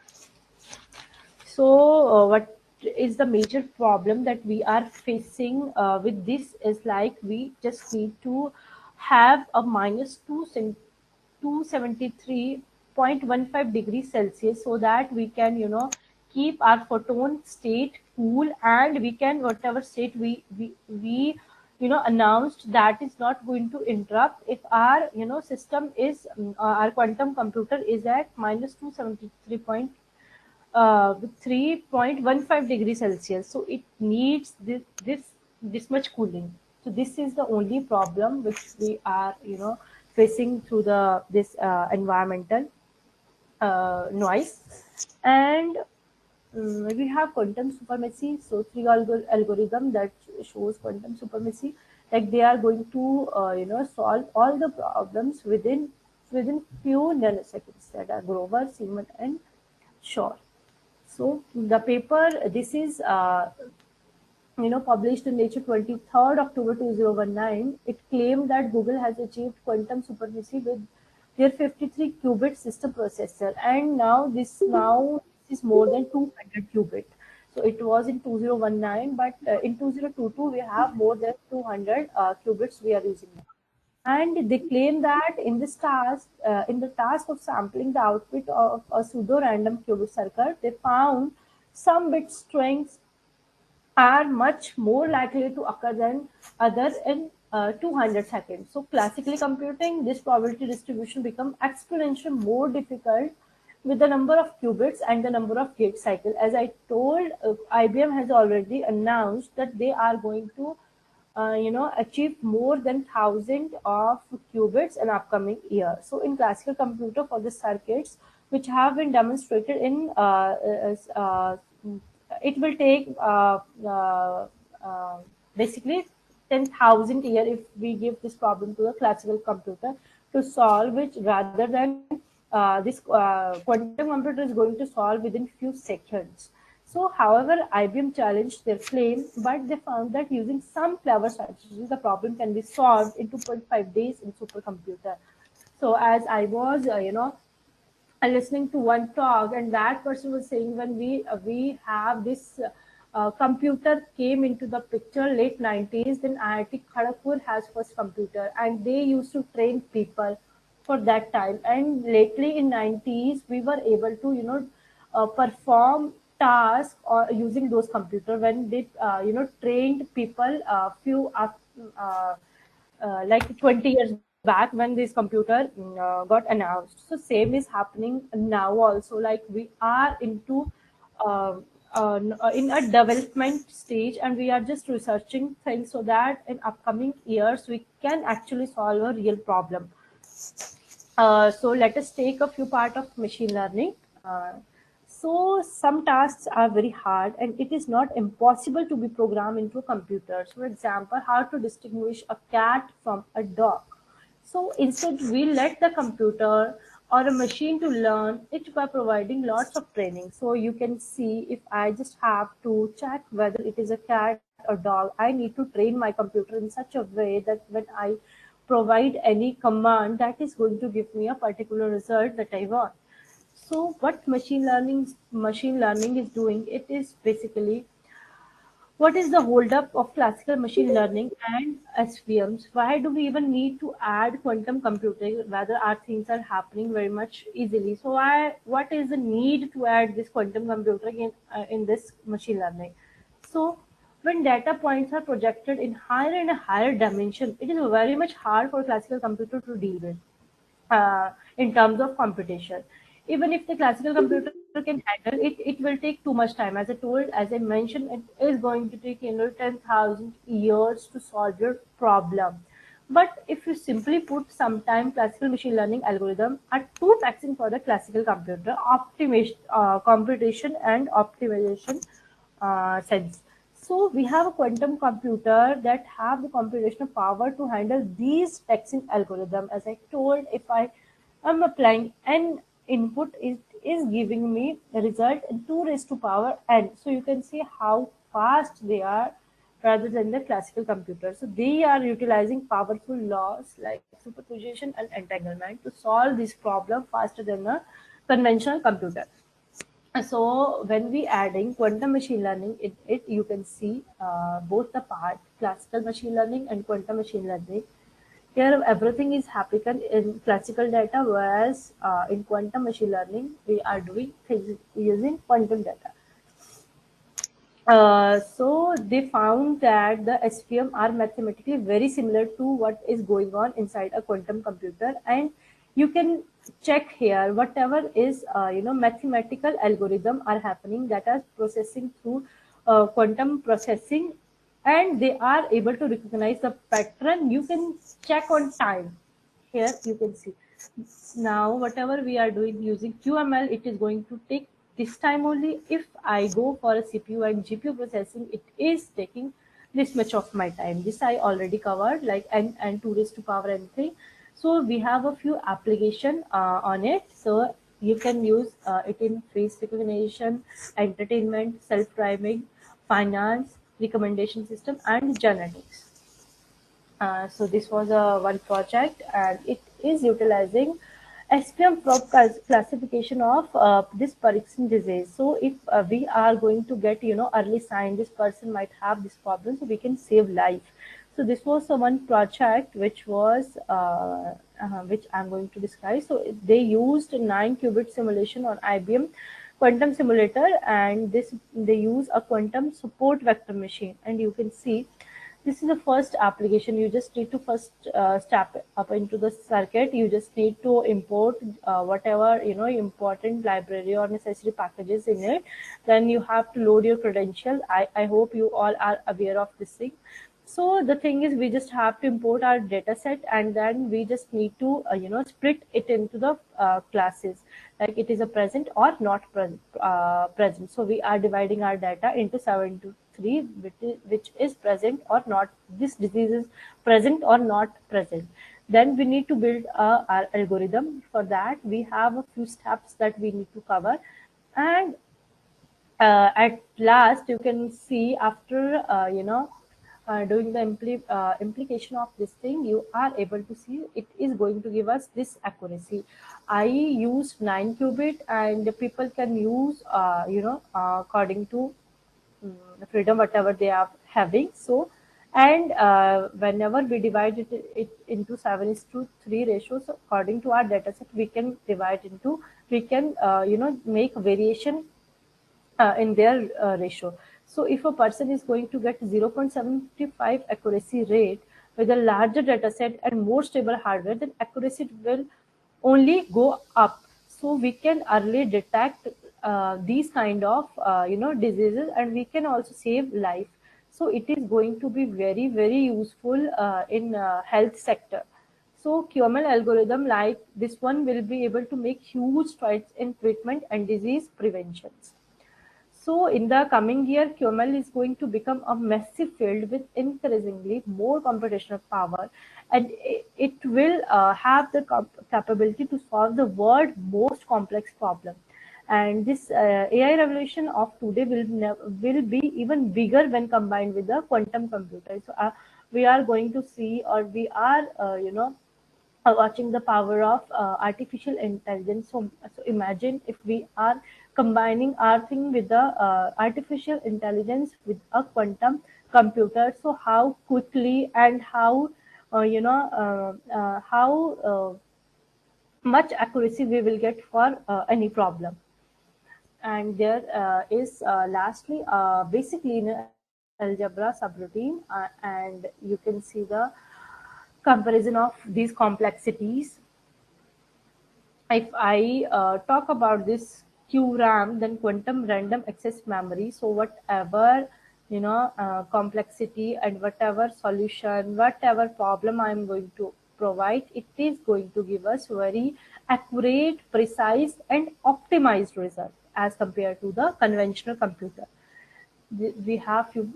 so what is the major problem that we are facing with this is like we just need to have a minus 273.15 degrees Celsius, so that we can keep our photon state cool, and we can whatever state we announced, that is not going to interrupt if our system is our quantum computer is at minus 273 with 3.15 degrees Celsius. So it needs this much cooling. So this is the only problem which we are facing through the this environmental noise. And we have quantum supremacy. So three algorithm that shows quantum supremacy. Like they are going to solve all the problems within few nanoseconds, that are Grover, Simon, and Shor. So the paper, this is published in Nature 23rd October 2019. It claimed that Google has achieved quantum supremacy with their 53 qubit system processor, and now this is more than 200 qubit. So it was in 2019, but in 2022 we have more than 200 qubits we are using now. And they claim that in the task of sampling the output of a pseudo-random qubit circuit, they found some bit strengths are much more likely to occur than others in 200 seconds. So classically computing, this probability distribution becomes exponentially more difficult with the number of qubits and the number of gate cycle. As I told, IBM has already announced that they are going to achieve more than 1,000 of qubits in upcoming year. So in classical computer, for the circuits which have been demonstrated in it will take basically 10,000 year if we give this problem to a classical computer to solve, which rather than this quantum computer is going to solve within few seconds. So, however, IBM challenged their claim, but they found that using some clever strategies, the problem can be solved in 2.5 days in supercomputer. So, as I was, listening to one talk, and that person was saying when we have this computer came into the picture late 90s, then IIT Kharagpur has first computer, and they used to train people for that time. And lately in 90s, we were able to perform task or using those computer when they trained people like 20 years back when this computer got announced. So same is happening now also, like we are into in a development stage, and we are just researching things so that in upcoming years we can actually solve a real problem. So let us take a few part of machine learning. So some tasks are very hard, and it is not impossible to be programmed into computers. For example, how to distinguish a cat from a dog. So instead, we let the computer or a machine to learn it by providing lots of training. So you can see, if I just have to check whether it is a cat or dog, I need to train my computer in such a way that when I provide any command, that is going to give me a particular result that I want. So what machine learning is doing, it is basically, what is the holdup of classical machine learning and SVMs? Why do we even need to add quantum computing? Whether our things are happening very much easily. So what is the need to add this quantum computing in this machine learning? So when data points are projected in higher and higher dimension, it is very much hard for classical computer to deal with in terms of computation. Even if the classical computer can handle it, it will take too much time. As I mentioned, it is going to take 10,000 years to solve your problem. But if you simply put sometime classical machine learning algorithm are too taxing for the classical computer optimization, computation and optimization sense. So we have a quantum computer that have the computational power to handle these taxing algorithm. As I told, if I am applying n input, it is giving me a result in 2 raised to power n. So you can see how fast they are rather than the classical computer. So they are utilizing powerful laws like superposition and entanglement to solve this problem faster than a conventional computer. So when we adding quantum machine learning, it you can see both the part, classical machine learning and quantum machine learning. Here everything is happening in classical data, whereas in quantum machine learning we are doing things using quantum data. So they found that the SVM are mathematically very similar to what is going on inside a quantum computer, and you can check here whatever is mathematical algorithm are happening that are processing through quantum processing, and they are able to recognize the pattern. You can check on time. Here you can see now whatever we are doing using QML, it is going to take this time only. If I go for a CPU and GPU processing, it is taking this much of my time. This I already covered, like and 2 raised to power n3. So we have a few application on it. So you can use it in face recognition, entertainment, self-driving, finance, recommendation system, and genetics. So this was a one project, and it is utilizing SPM for classification of this Parkinson disease. So if we are going to get early sign this person might have this problem, so we can save life. So this was one project which was which I'm going to describe. So they used 9-qubit simulation on IBM quantum simulator, and this they use a quantum support vector machine, and you can see this is the first application. You just need to first step up into the circuit. You just need to import whatever important library or necessary packages in it. Then you have to load your credential. I hope you all are aware of this thing. So the thing is, we just have to import our data set, and then we just need to split it into the classes, like it is a present or not present. So we are dividing our data into 7 to 3, which is present or not. This disease is present or not present. Then we need to build our algorithm. For that we have a few steps that we need to cover, and at last you can see after doing the implication of this thing, you are able to see it is going to give us this accuracy. I used 9-qubit, and the people can use according to freedom whatever they are having. So and whenever we divide it into 7:3 ratio, so according to our data set we can divide into, we can make variation in their ratio. So if a person is going to get 0.75 accuracy rate with a larger data set and more stable hardware, then accuracy will only go up. So we can early detect these kind of diseases, and we can also save life. So it is going to be very, very useful in health sector. So QML algorithm like this one will be able to make huge strides in treatment and disease preventions. So in the coming year, QML is going to become a massive field with increasingly more computational power, and it will have the capability to solve the world's most complex problem. And this AI revolution of today will be even bigger when combined with the quantum computer. So we are going to see, or we are, watching the power of artificial intelligence. So imagine if we are combining our thing with the artificial intelligence with a quantum computer. So how quickly and how how much accuracy we will get for any problem. And there is lastly basic linear algebra subroutine, and you can see the comparison of these complexities. If I talk about this QRAM, then quantum random access memory. So whatever complexity and whatever solution, whatever problem I am going to provide, it is going to give us very accurate, precise, and optimized result as compared to the conventional computer. We have few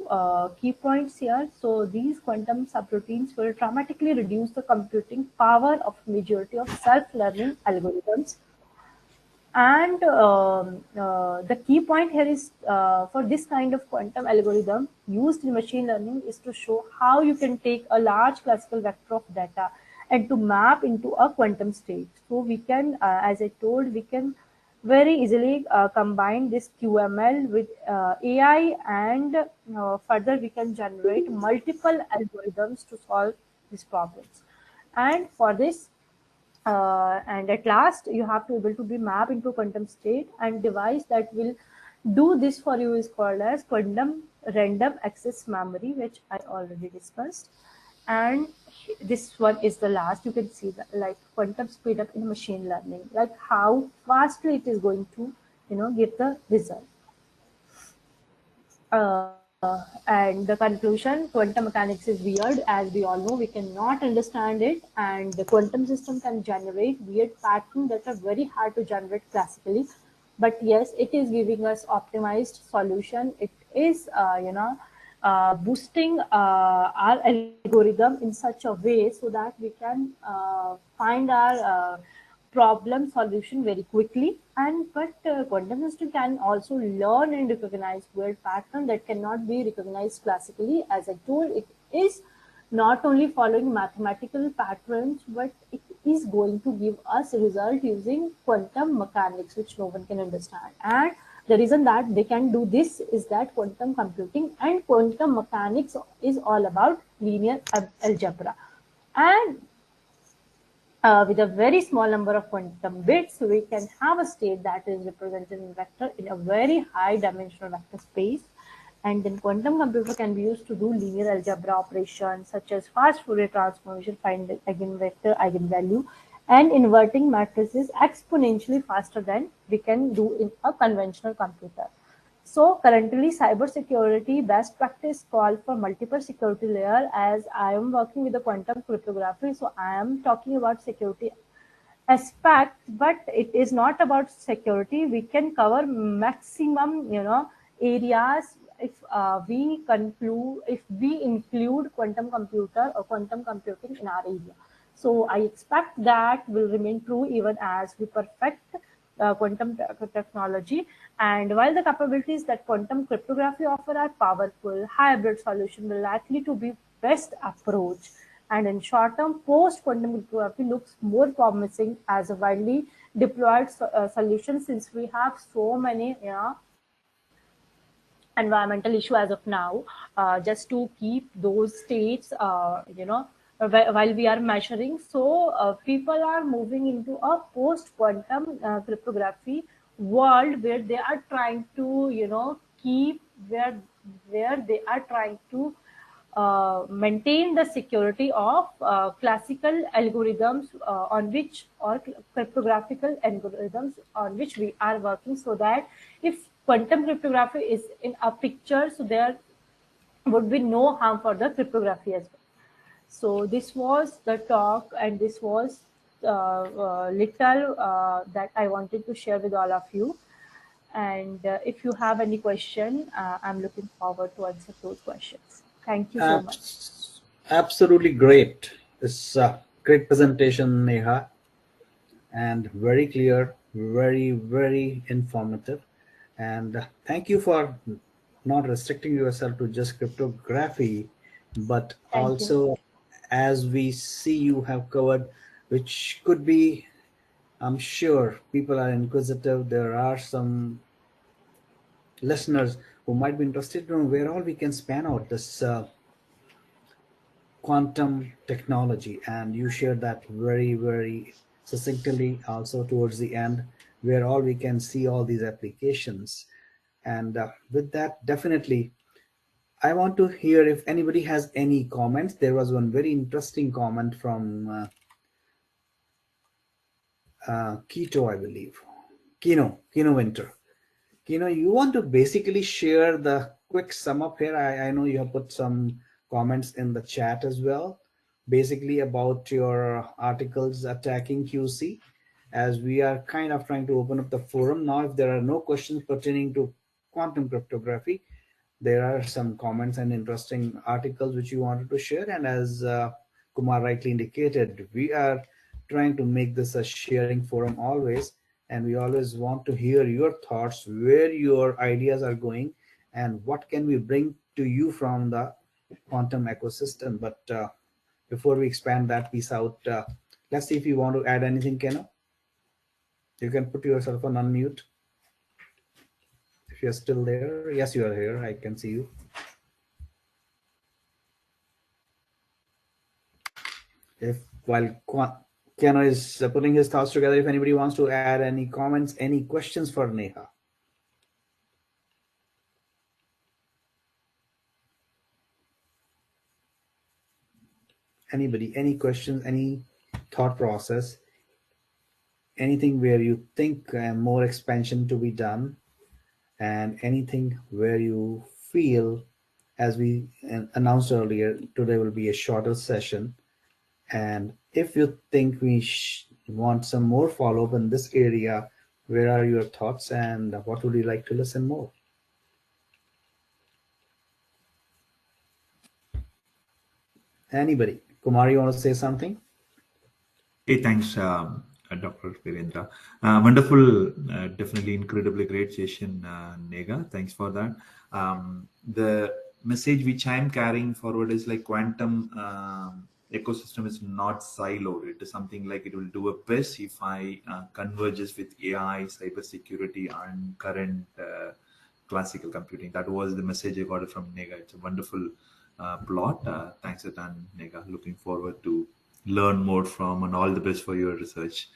key points here. So these quantum subroutines will dramatically reduce the computing power of majority of self-learning algorithms. And the key point here is for this kind of quantum algorithm used in machine learning is to show how you can take a large classical vector of data and to map into a quantum state. So we can, as I told, we can very easily combine this QML with AI, and further we can generate multiple algorithms to solve these problems. And for this, and at last you have to able to be mapped into quantum state, and device that will do this for you is called as quantum random access memory, which I already discussed. And this one is the last. You can see that like quantum speed up in machine learning, like how fastly it is going to give the result. And the conclusion, quantum mechanics is weird. As we all know, we cannot understand it, and the quantum system can generate weird patterns that are very hard to generate classically. But yes, it is giving us optimized solution. It is boosting our algorithm in such a way so that we can find our problem solution very quickly. And but quantum system can also learn and recognize weird pattern that cannot be recognized classically. As I told, it is not only following mathematical patterns, but it is going to give us a result using quantum mechanics, which no one can understand. And the reason that they can do this is that quantum computing and quantum mechanics is all about linear algebra. And with a very small number of quantum bits, we can have a state that is represented in vector in a very high dimensional vector space. And then quantum computer can be used to do linear algebra operations such as fast Fourier transformation, find the eigenvector, eigenvalue, and inverting matrices exponentially faster than we can do in a conventional computer. So currently, cybersecurity best practice call for multiple security layer. As I am working with the quantum cryptography, so I am talking about security aspect, but it is not about security. We can cover maximum, areas if if we include quantum computer or quantum computing in our area. So I expect that will remain true even as we perfect quantum technology. And while the capabilities that quantum cryptography offer are powerful, hybrid solution will likely to be best approach. And in short term, post quantum cryptography looks more promising as a widely deployed solution, since we have so many environmental issue as of now, just to keep those states while we are measuring. So people are moving into a post quantum cryptography world where they are trying to, keep where they are trying to maintain the security of classical algorithms on which, or cryptographical algorithms on which we are working, so that if quantum cryptography is in a picture, so there would be no harm for the cryptography as well. So this was the talk, and this was little that I wanted to share with all of you. And if you have any question, I'm looking forward to answer those questions. Thank you so much. Absolutely great. It's a great presentation, Neha, and very clear, very informative. And thank you for not restricting yourself to just cryptography, but Thank you. also, as we see, you have covered, which could be, I'm sure people are inquisitive. There are some listeners who might be interested to know where all we can span out this quantum technology, and you shared that very succinctly also towards the end, where all we can see all these applications. And with that, definitely I want to hear if anybody has any comments. There was one very interesting comment from Keto, I believe. Kino Winter. You want to basically share the quick sum up here. I know you have put some comments in the chat as well, basically about your articles attacking QC, as we are kind of trying to open up the forum now. If there are no questions pertaining to quantum cryptography, there are some comments and interesting articles which you wanted to share. And as Kumar rightly indicated, we are trying to make this a sharing forum always, and we always want to hear your thoughts, where your ideas are going, and what can we bring to you from the quantum ecosystem. But before we expand that piece out, let's see if you want to add anything, Keno. You can put yourself on unmute if you're still there. Yes, you are here. I can see you. If while Keanu is putting his thoughts together, if anybody wants to add any comments, any questions for Neha. Anybody, any questions, any thought process, anything where you think more expansion to be done, and anything where you feel, as we announced earlier, today will be a shorter session. And if you think we want some more follow-up in this area, where are your thoughts, and what would you like to listen more? Anybody? Kumar, you want to say something? Hey, thanks, Dr. Virendra. Wonderful, definitely incredibly great session, Nega. Thanks for that. The message which I'm carrying forward is like quantum ecosystem is not siloed. It is something like it will do a best if I converges with AI, cybersecurity, and current classical computing. That was the message I got from Nega. It's a wonderful plot. Thanks a ton, Nega. Looking forward to learn more from, and all the best for your research.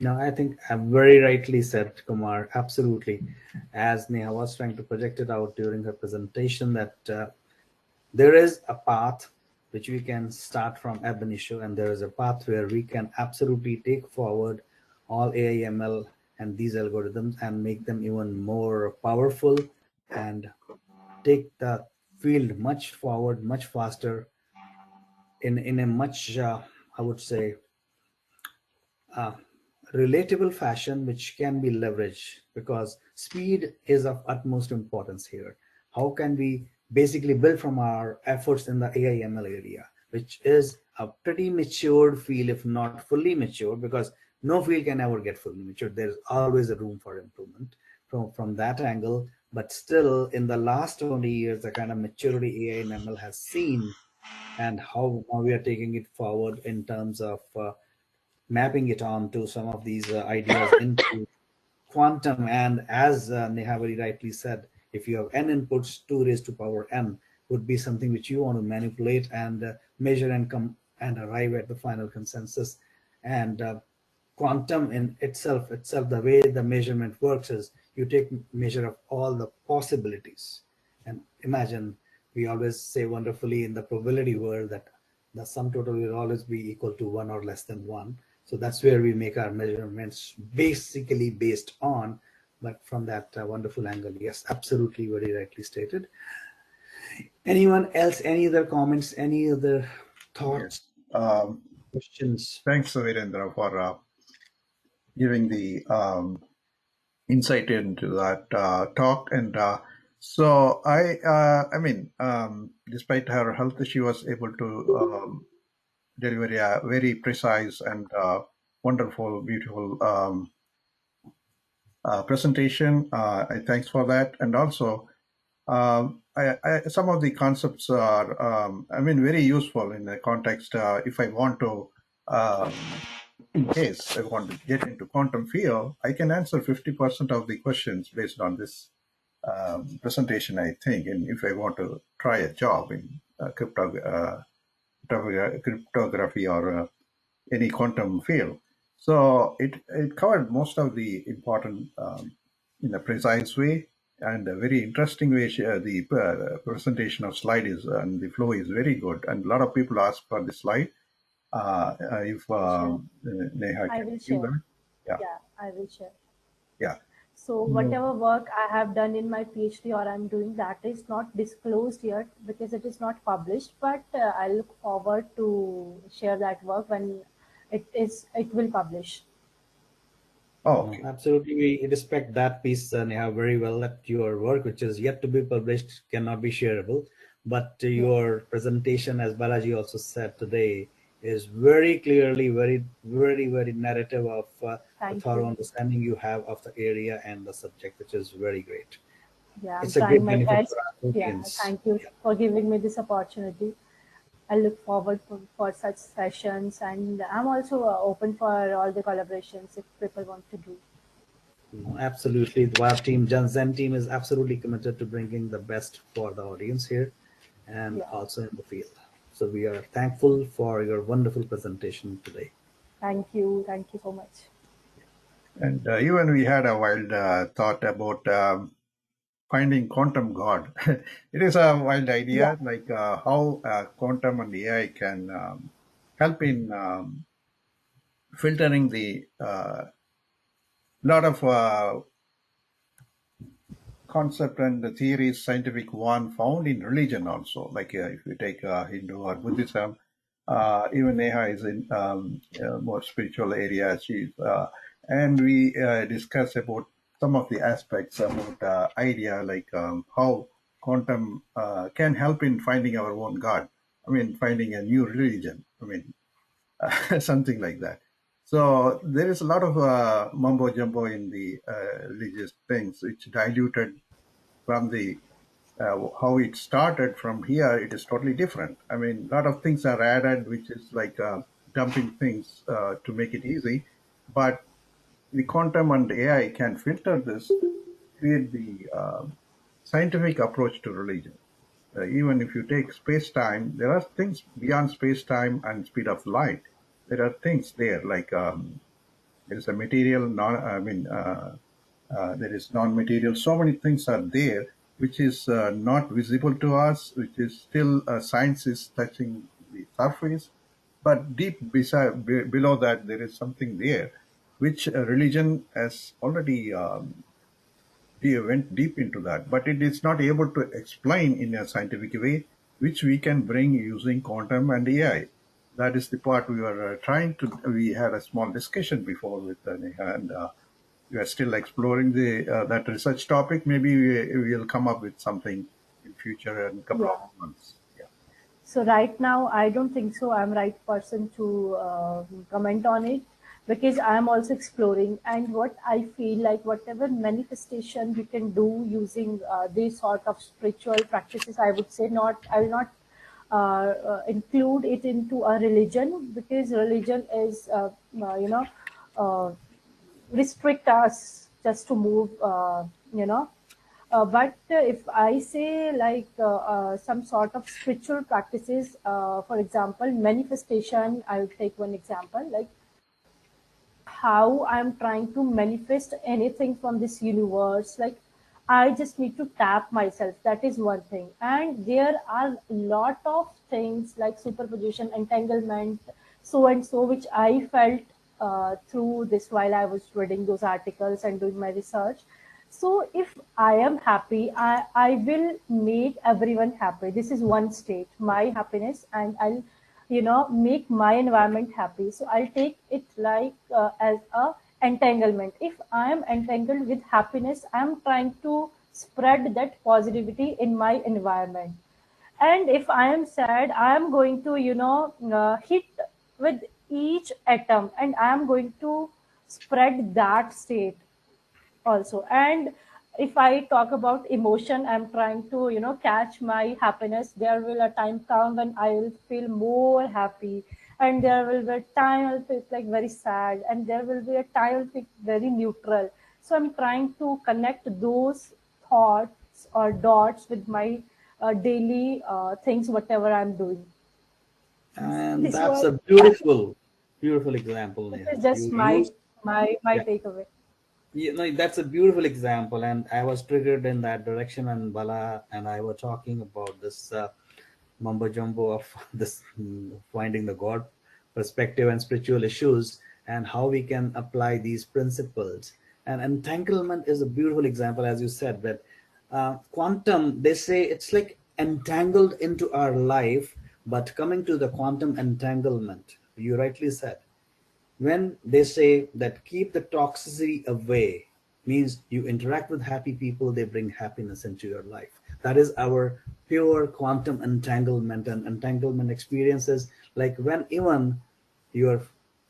No, I think I very rightly said, Kumar. Absolutely. As Neha was trying to project it out during her presentation, that there is a path which we can start from ab initio, and there is a path where we can absolutely take forward all AI, ML, and these algorithms and make them even more powerful, and take the field much forward, much faster, in a much, I would say, uh, relatable fashion, which can be leveraged, because speed is of utmost importance here. How can we basically build from our efforts in the AI ML area, which is a pretty matured field, if not fully matured, because no field can ever get fully matured. There's always a room for improvement from that angle. But still, in the last 20 years, the kind of maturity AI and ML has seen, and how now we are taking it forward in terms of mapping it onto some of these ideas into quantum. And as Neha very rightly said, if you have n inputs, 2 raised to power n would be something which you want to manipulate and measure and come and arrive at the final consensus. And quantum in itself, the way the measurement works is you take measure of all the possibilities. And imagine, we always say wonderfully in the probability world that the sum total will always be equal to 1 or less than 1. So that's where we make our measurements basically based on. But from that wonderful angle, yes, absolutely, very rightly stated. Anyone else, any other comments, any other thoughts, questions? Thanks, Virendra, for giving the insight into that talk. And so I mean, despite her health, she was able to deliver a very precise and wonderful, beautiful presentation. I thanks for that. And also, some of the concepts are, I mean, very useful in the context. If I want to, in case I want to get into quantum field, I can answer 50% of the questions based on this presentation, I think. And if I want to try a job in cryptography or any quantum field. So it covered most of the important in a precise way and a very interesting way. The presentation of slide is and the flow is very good. And a lot of people ask for the slide. If Sure. Neha I can will give share. that. Yeah. Yeah, I will share. Yeah. So whatever work I have done in my PhD or I'm doing, that is not disclosed yet because it is not published. But I look forward to share that work when it will publish. Oh, okay. Absolutely, we respect that piece, Neha, very well. That your work, which is yet to be published, cannot be shareable. But Yeah. your presentation, as Balaji also said today, is very clearly, very narrative of the Thank thorough you. understanding you have of the area and the subject, which is very great. Yeah, I'm It's a trying great my benefit best. for our Yeah, audience. thank you for giving me this opportunity. I look forward for such sessions, and I'm also open for all the collaborations if people want to do. Absolutely, our team, Zen team, is absolutely committed to bringing the best for the audience here and Yeah, also in the field. So we are thankful for your wonderful presentation today. thank you. Thank you so much. And even we had a wild thought about finding quantum God. It is a wild Yeah, idea, like how quantum and AI can help in filtering the lot of concept and the theories, scientific one found in religion also. Like if you take Hindu or Buddhism, even Neha is in more spiritual area. And we discuss about some of the aspects about idea like how quantum can help in finding our own God. I mean, finding a new religion. I mean, something like that. So there is a lot of mumbo jumbo in the religious things, which diluted from the how it started. From here it is totally different. I mean, a lot of things are added, which is like dumping things to make it easy, but the quantum and AI can filter this, create the scientific approach to religion. Even if you take space-time, there are things beyond space-time and speed of light. There are things there like there is a material, there is non-material. So many things are there which is not visible to us, which is still science is touching the surface, but deep below that there is something there, which religion has already went deep into that, but it is not able to explain in a scientific way, which we can bring using quantum and AI. That is the part we were trying to. We had a small discussion before with Neha, and we are still exploring the that research topic. Maybe we will come up with something in future in a couple of yeah. months. Yeah. So right now, I don't think so. I'm right person to comment on it because I'm also exploring. And what I feel like, whatever manifestation we can do using these sort of spiritual practices, I would say not. I will not include it into a religion because religion is, uh, restrict us just to move, you know. But if I say like some sort of spiritual practices, for example, manifestation, I will take one example. Like how I'm trying to manifest anything from this universe. Like, I just need to tap myself. That is one thing. And there are a lot of things like superposition, entanglement, so and so, which I felt through this while I was reading those articles and doing my research. So if I am happy, I will make everyone happy. This is one state, my happiness, and I'll, make my environment happy. So I'll take it like as a entanglement. If I am entangled with happiness, I'm trying to spread that positivity in my environment. And if I am sad, I am going to, hit with each atom, and I am going to spread that state also. And if I talk about emotion, I'm trying to, catch my happiness. There will a time come when I will feel more happy, and there will be a time I'll feel like very sad, and there will be a time I'll feel very neutral. So I'm trying to connect those thoughts or dots with my daily things, whatever I'm doing. And This that's was a beautiful, beautiful example, this Neha. is just You my used, my yeah, takeaway. that's a beautiful example. And I was triggered in that direction when Bala and I were talking about this mumbo jumbo of this finding the God perspective and spiritual issues and how we can apply these principles. And entanglement is a beautiful example, as you said, that quantum, they say it's like entangled into our life, but coming to the quantum entanglement, you rightly said, when they say that keep the toxicity away, means you interact with happy people, they bring happiness into your life. That is our pure quantum entanglement. And entanglement experiences, like when even you're,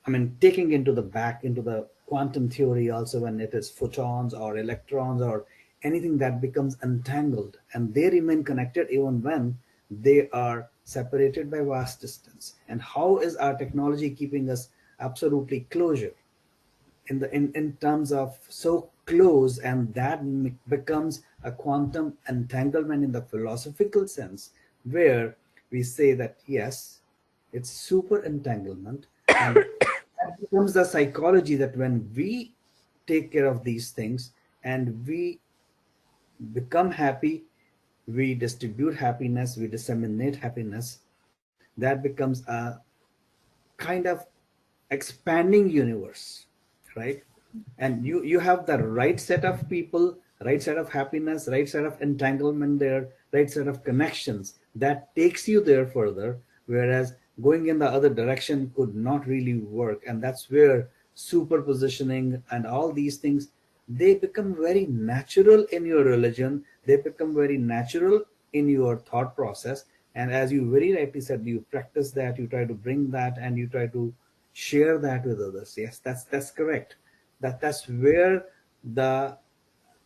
I mean, taking into the back into the quantum theory also, when it is photons or electrons or anything that becomes entangled, and they remain connected even when they are separated by vast distance. And how is our technology keeping us absolutely closure in the in terms of so close, and that becomes a quantum entanglement in the philosophical sense, where we say that yes, it's super entanglement. And that becomes the psychology that when we take care of these things and we become happy, we distribute happiness, we disseminate happiness, that becomes a kind of expanding universe, right? And you have the right set of people, right set of happiness, right set of entanglement there, right set of connections that takes you there further, whereas going in the other direction could not really work. And that's where superpositioning and all these things, they become very natural in your religion, they become very natural in your thought process. And as you very rightly said, you practice that, you try to bring that, and you try to share that with others. Yes, that's correct. That's where the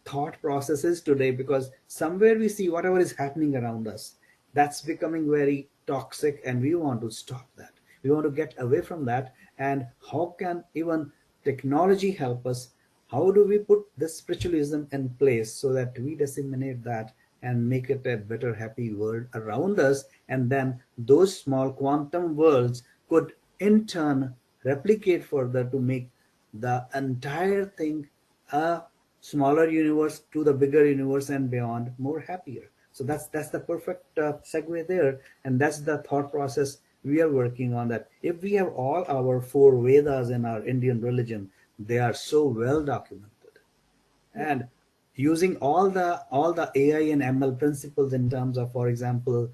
thought process is today, because somewhere we see whatever is happening around us, that's becoming very toxic, and we want to stop that, we want to get away from that. And how can even technology help us? How do we put this spiritualism in place so that we disseminate that and make it a better happy world around us? And then those small quantum worlds could in turn replicate further to make the entire thing a smaller universe to the bigger universe and beyond more happier. So that's the perfect segue there. And that's the thought process we are working on, that if we have all our four Vedas in our Indian religion, they are so well documented, Yeah. and using all the AI and ML principles in terms of, for example,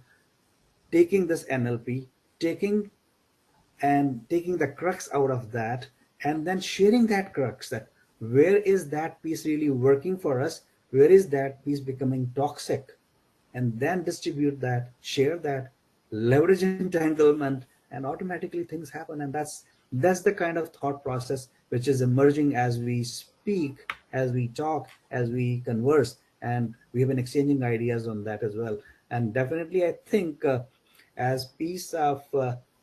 taking this NLP, taking taking the crux out of that, and then sharing that crux, that where is that piece really working for us, where is that piece becoming toxic, and then distribute that, share that, leverage entanglement, and automatically things happen. And that's the kind of thought process which is emerging as we speak, as we talk, as we converse, and we have been exchanging ideas on that as well. And definitely I think as piece of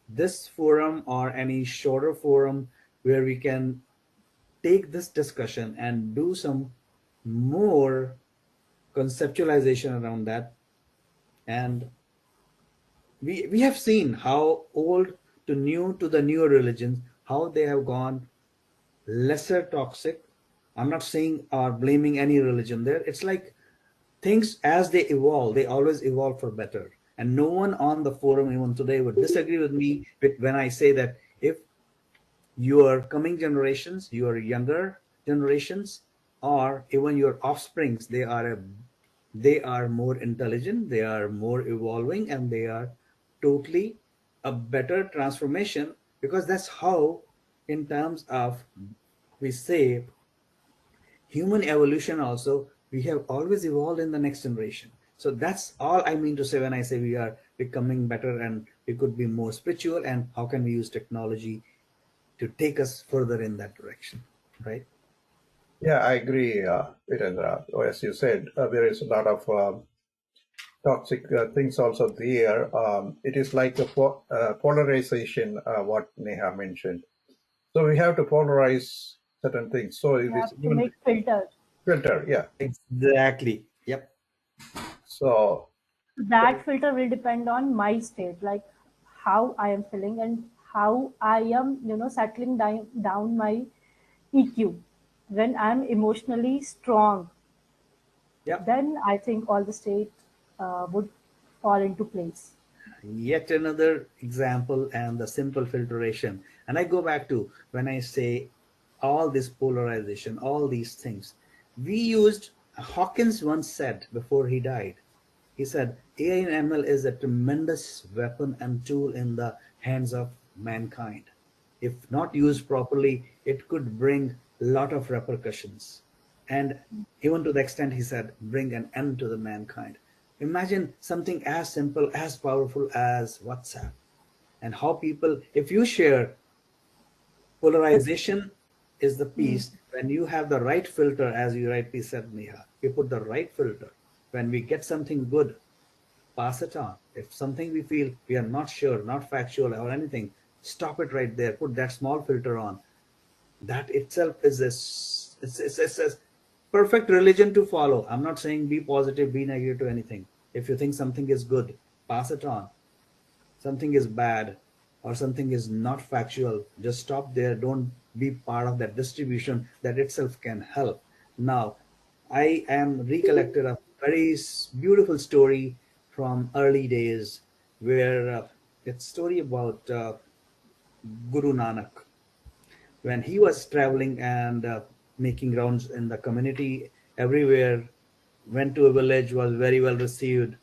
this forum or any shorter forum where we can take this discussion and do some more conceptualization around that. And we have seen how old to new to the newer religions, how they have gone lesser toxic. I'm not saying or blaming any religion there. It's like things as they evolve, they always evolve for better. And no one on the forum even today would disagree with me when I say that if your coming generations, your younger generations, or even your offsprings, they are more intelligent, they are more evolving, and they are totally a better transformation, because that's how, in terms of, we say, human evolution also, we have always evolved in the next generation. So that's all I mean to say when I say we are becoming better and we could be more spiritual, and how can we use technology to take us further in that direction, right? Yeah, I agree, Virendra. As you said, there is a lot of toxic things also there. It is like a polarization, what Neha mentioned. So we have to polarize certain things. So You it is have to even make filter. filter, yeah. Exactly. Yep. So That filter will depend on my state, like how I am feeling and how I am, settling down my EQ. When I'm emotionally strong, Yep. then I think all the state would fall into place. Yet another example and the simple filtration. And I go back to when I say all this polarization, all these things. We used, Hawkins once said before he died, he said, AI and ML is a tremendous weapon and tool in the hands of mankind. If not used properly, it could bring a lot of repercussions. And even to the extent, he said, bring an end to the mankind. Imagine something as simple, as powerful as WhatsApp, and how people, if you share, polarization is the Hmm. piece. When you have the right filter, as you rightly said, Neha, you put the right filter. When we get something good, pass it on. If something we feel we are not sure, not factual or anything, stop it right there. Put that small filter on. That itself is it's a perfect religion to follow. I'm not saying be positive, be negative to anything. If you think something is good, pass it on. Something is bad or something is not factual, just stop there. Don't be part of that distribution. That itself can help. Now, I am recollected a very beautiful story from early days, where it's a story about Guru Nanak when he was traveling and making rounds in the community everywhere. Went to a village, was very well received,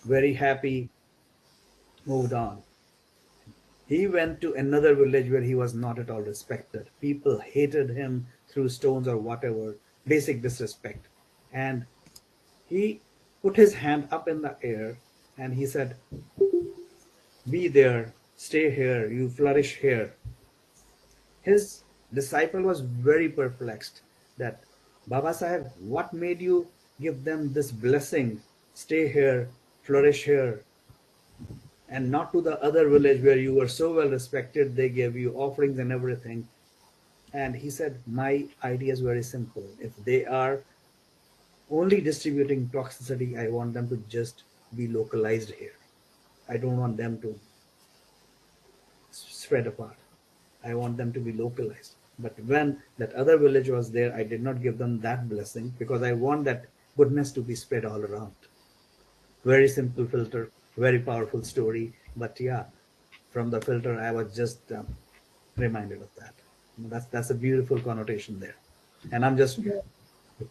very happy, moved on. He went to another village where he was not at all respected. People hated him, threw stones or whatever, basic disrespect. And he put his hand up in the air and he said, be there, stay here, you flourish here. His disciple was very perplexed that, Baba Sahib, what made you give them this blessing? Stay here, flourish here, and not to the other village where you were so well respected. They gave you offerings and everything. And he said, my idea is very simple. If they are only distributing toxicity, I want them to just be localized here. I don't want them to spread apart. I want them to be localized. But when that other village was there, I did not give them that blessing because I want that goodness to be spread all around. Very simple filter, very powerful story. But yeah, from the filter, I was just reminded of that. That's a beautiful connotation there. And I'm just Yeah.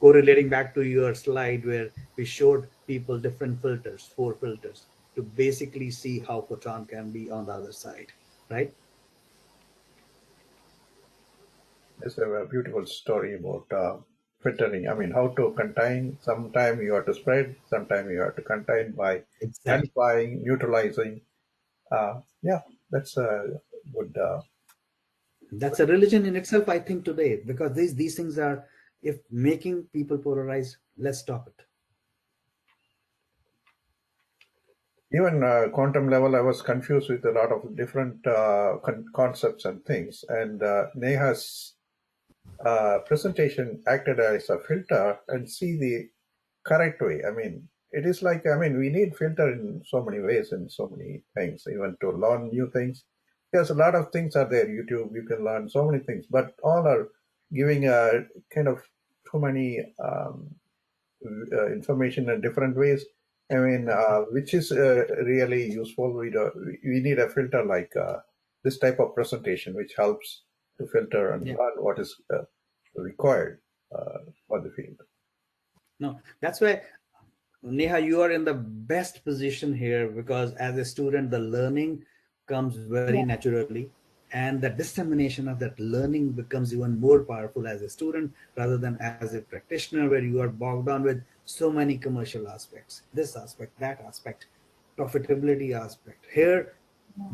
correlating back to your slide where we showed people different filters, 4 filters, to basically see how photon can be on the other side, right? it's a beautiful story about filtering. I mean, how to contain. Sometime you have to spread. Sometime you have to contain by Exactly. amplifying, neutralizing. Yeah, that's a good. That's a religion in itself, I think, today, because these things are, if making people polarize, let's stop it. Even quantum level, I was confused with a lot of different concepts and things. And Neha's presentation acted as a filter and see the correct way. I mean, it is like, I mean, we need filter in so many ways and so many things, even to learn new things. Because a lot of things are there. YouTube, you can learn so many things, but all are giving a kind of too many information in different ways. I mean, which is really useful. We need a filter like this type of presentation, which helps to filter and Yeah. learn what is required for the field. No, that's why, Neha, you are in the best position here, because as a student, the learning comes very Yeah. naturally, and the dissemination of that learning becomes even more powerful as a student rather than as a practitioner, where you are bogged down with so many commercial aspects, this aspect, that aspect, profitability aspect. Here,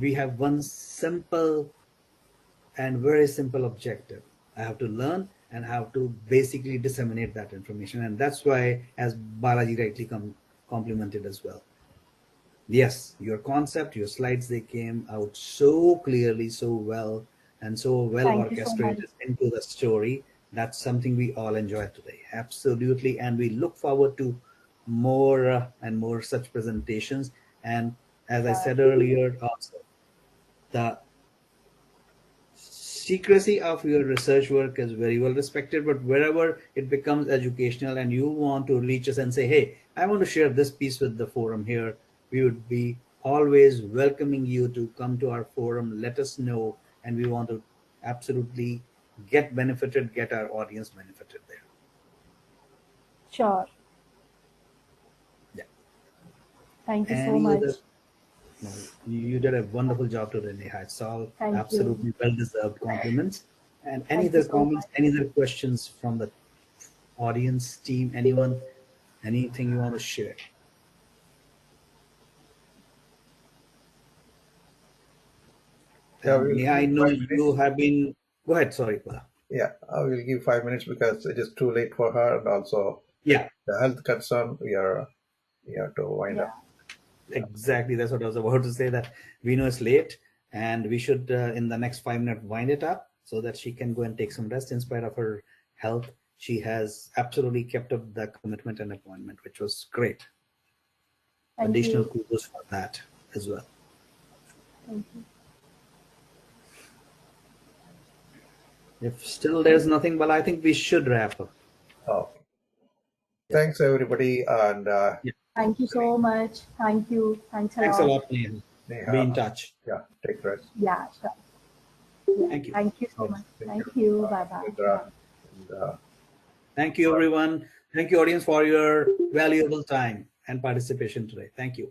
we have one simple and very simple objective. I have to learn and have to basically disseminate that information. And that's why, as Balaji rightly complimented as well. Yes, your concept, your slides, they came out so clearly, so well, and so well Thank you so much. orchestrated into the story. That's something we all enjoyed today. Absolutely. And we look forward to more and more such presentations. And as I Sure. said earlier, also, the secrecy of your research work is very well respected, but wherever it becomes educational and you want to reach us and say, hey, I want to share this piece with the forum here, we would be always welcoming you to come to our forum, let us know, and we want to absolutely get benefited, get our audience benefited there. Sure. Yeah. Thank you so Any much. other? No, you did a wonderful job today, Neha. It's all Thank you. absolutely well-deserved compliments. And any Thank you other so comments, much. any other questions from the audience, team, anyone, anything you want to share? Yeah, we will Neha, I give know 5 minutes. you have been. Go ahead. Sorry, Pala. Yeah, I will give 5 minutes because it is too late for her, and also Yeah, the health concern. We have to wind Yeah. up. Yeah. exactly. That's what I was about to say. That we know it's late, and we should, in the next 5 minutes, wind it up so that she can go and take some rest. In spite of her health, she has absolutely kept up the commitment and appointment, which was great. Thank Additional you. kudos for that as well. Thank you. If still there's nothing, well, I think we should wrap up. Oh, Yeah. thanks everybody, and Yeah. Thank you so much. Thank you. Thanks a Thanks a lot. lot, Neha. Be Neha, in touch. yeah, take rest. Yeah, sure. Yeah. Thank you. Thank you so Yes, much. thank Thank you, you. Bye bye. Indra, Bye. and Thank you, everyone. Thank you, audience, for your valuable time and participation today. Thank you.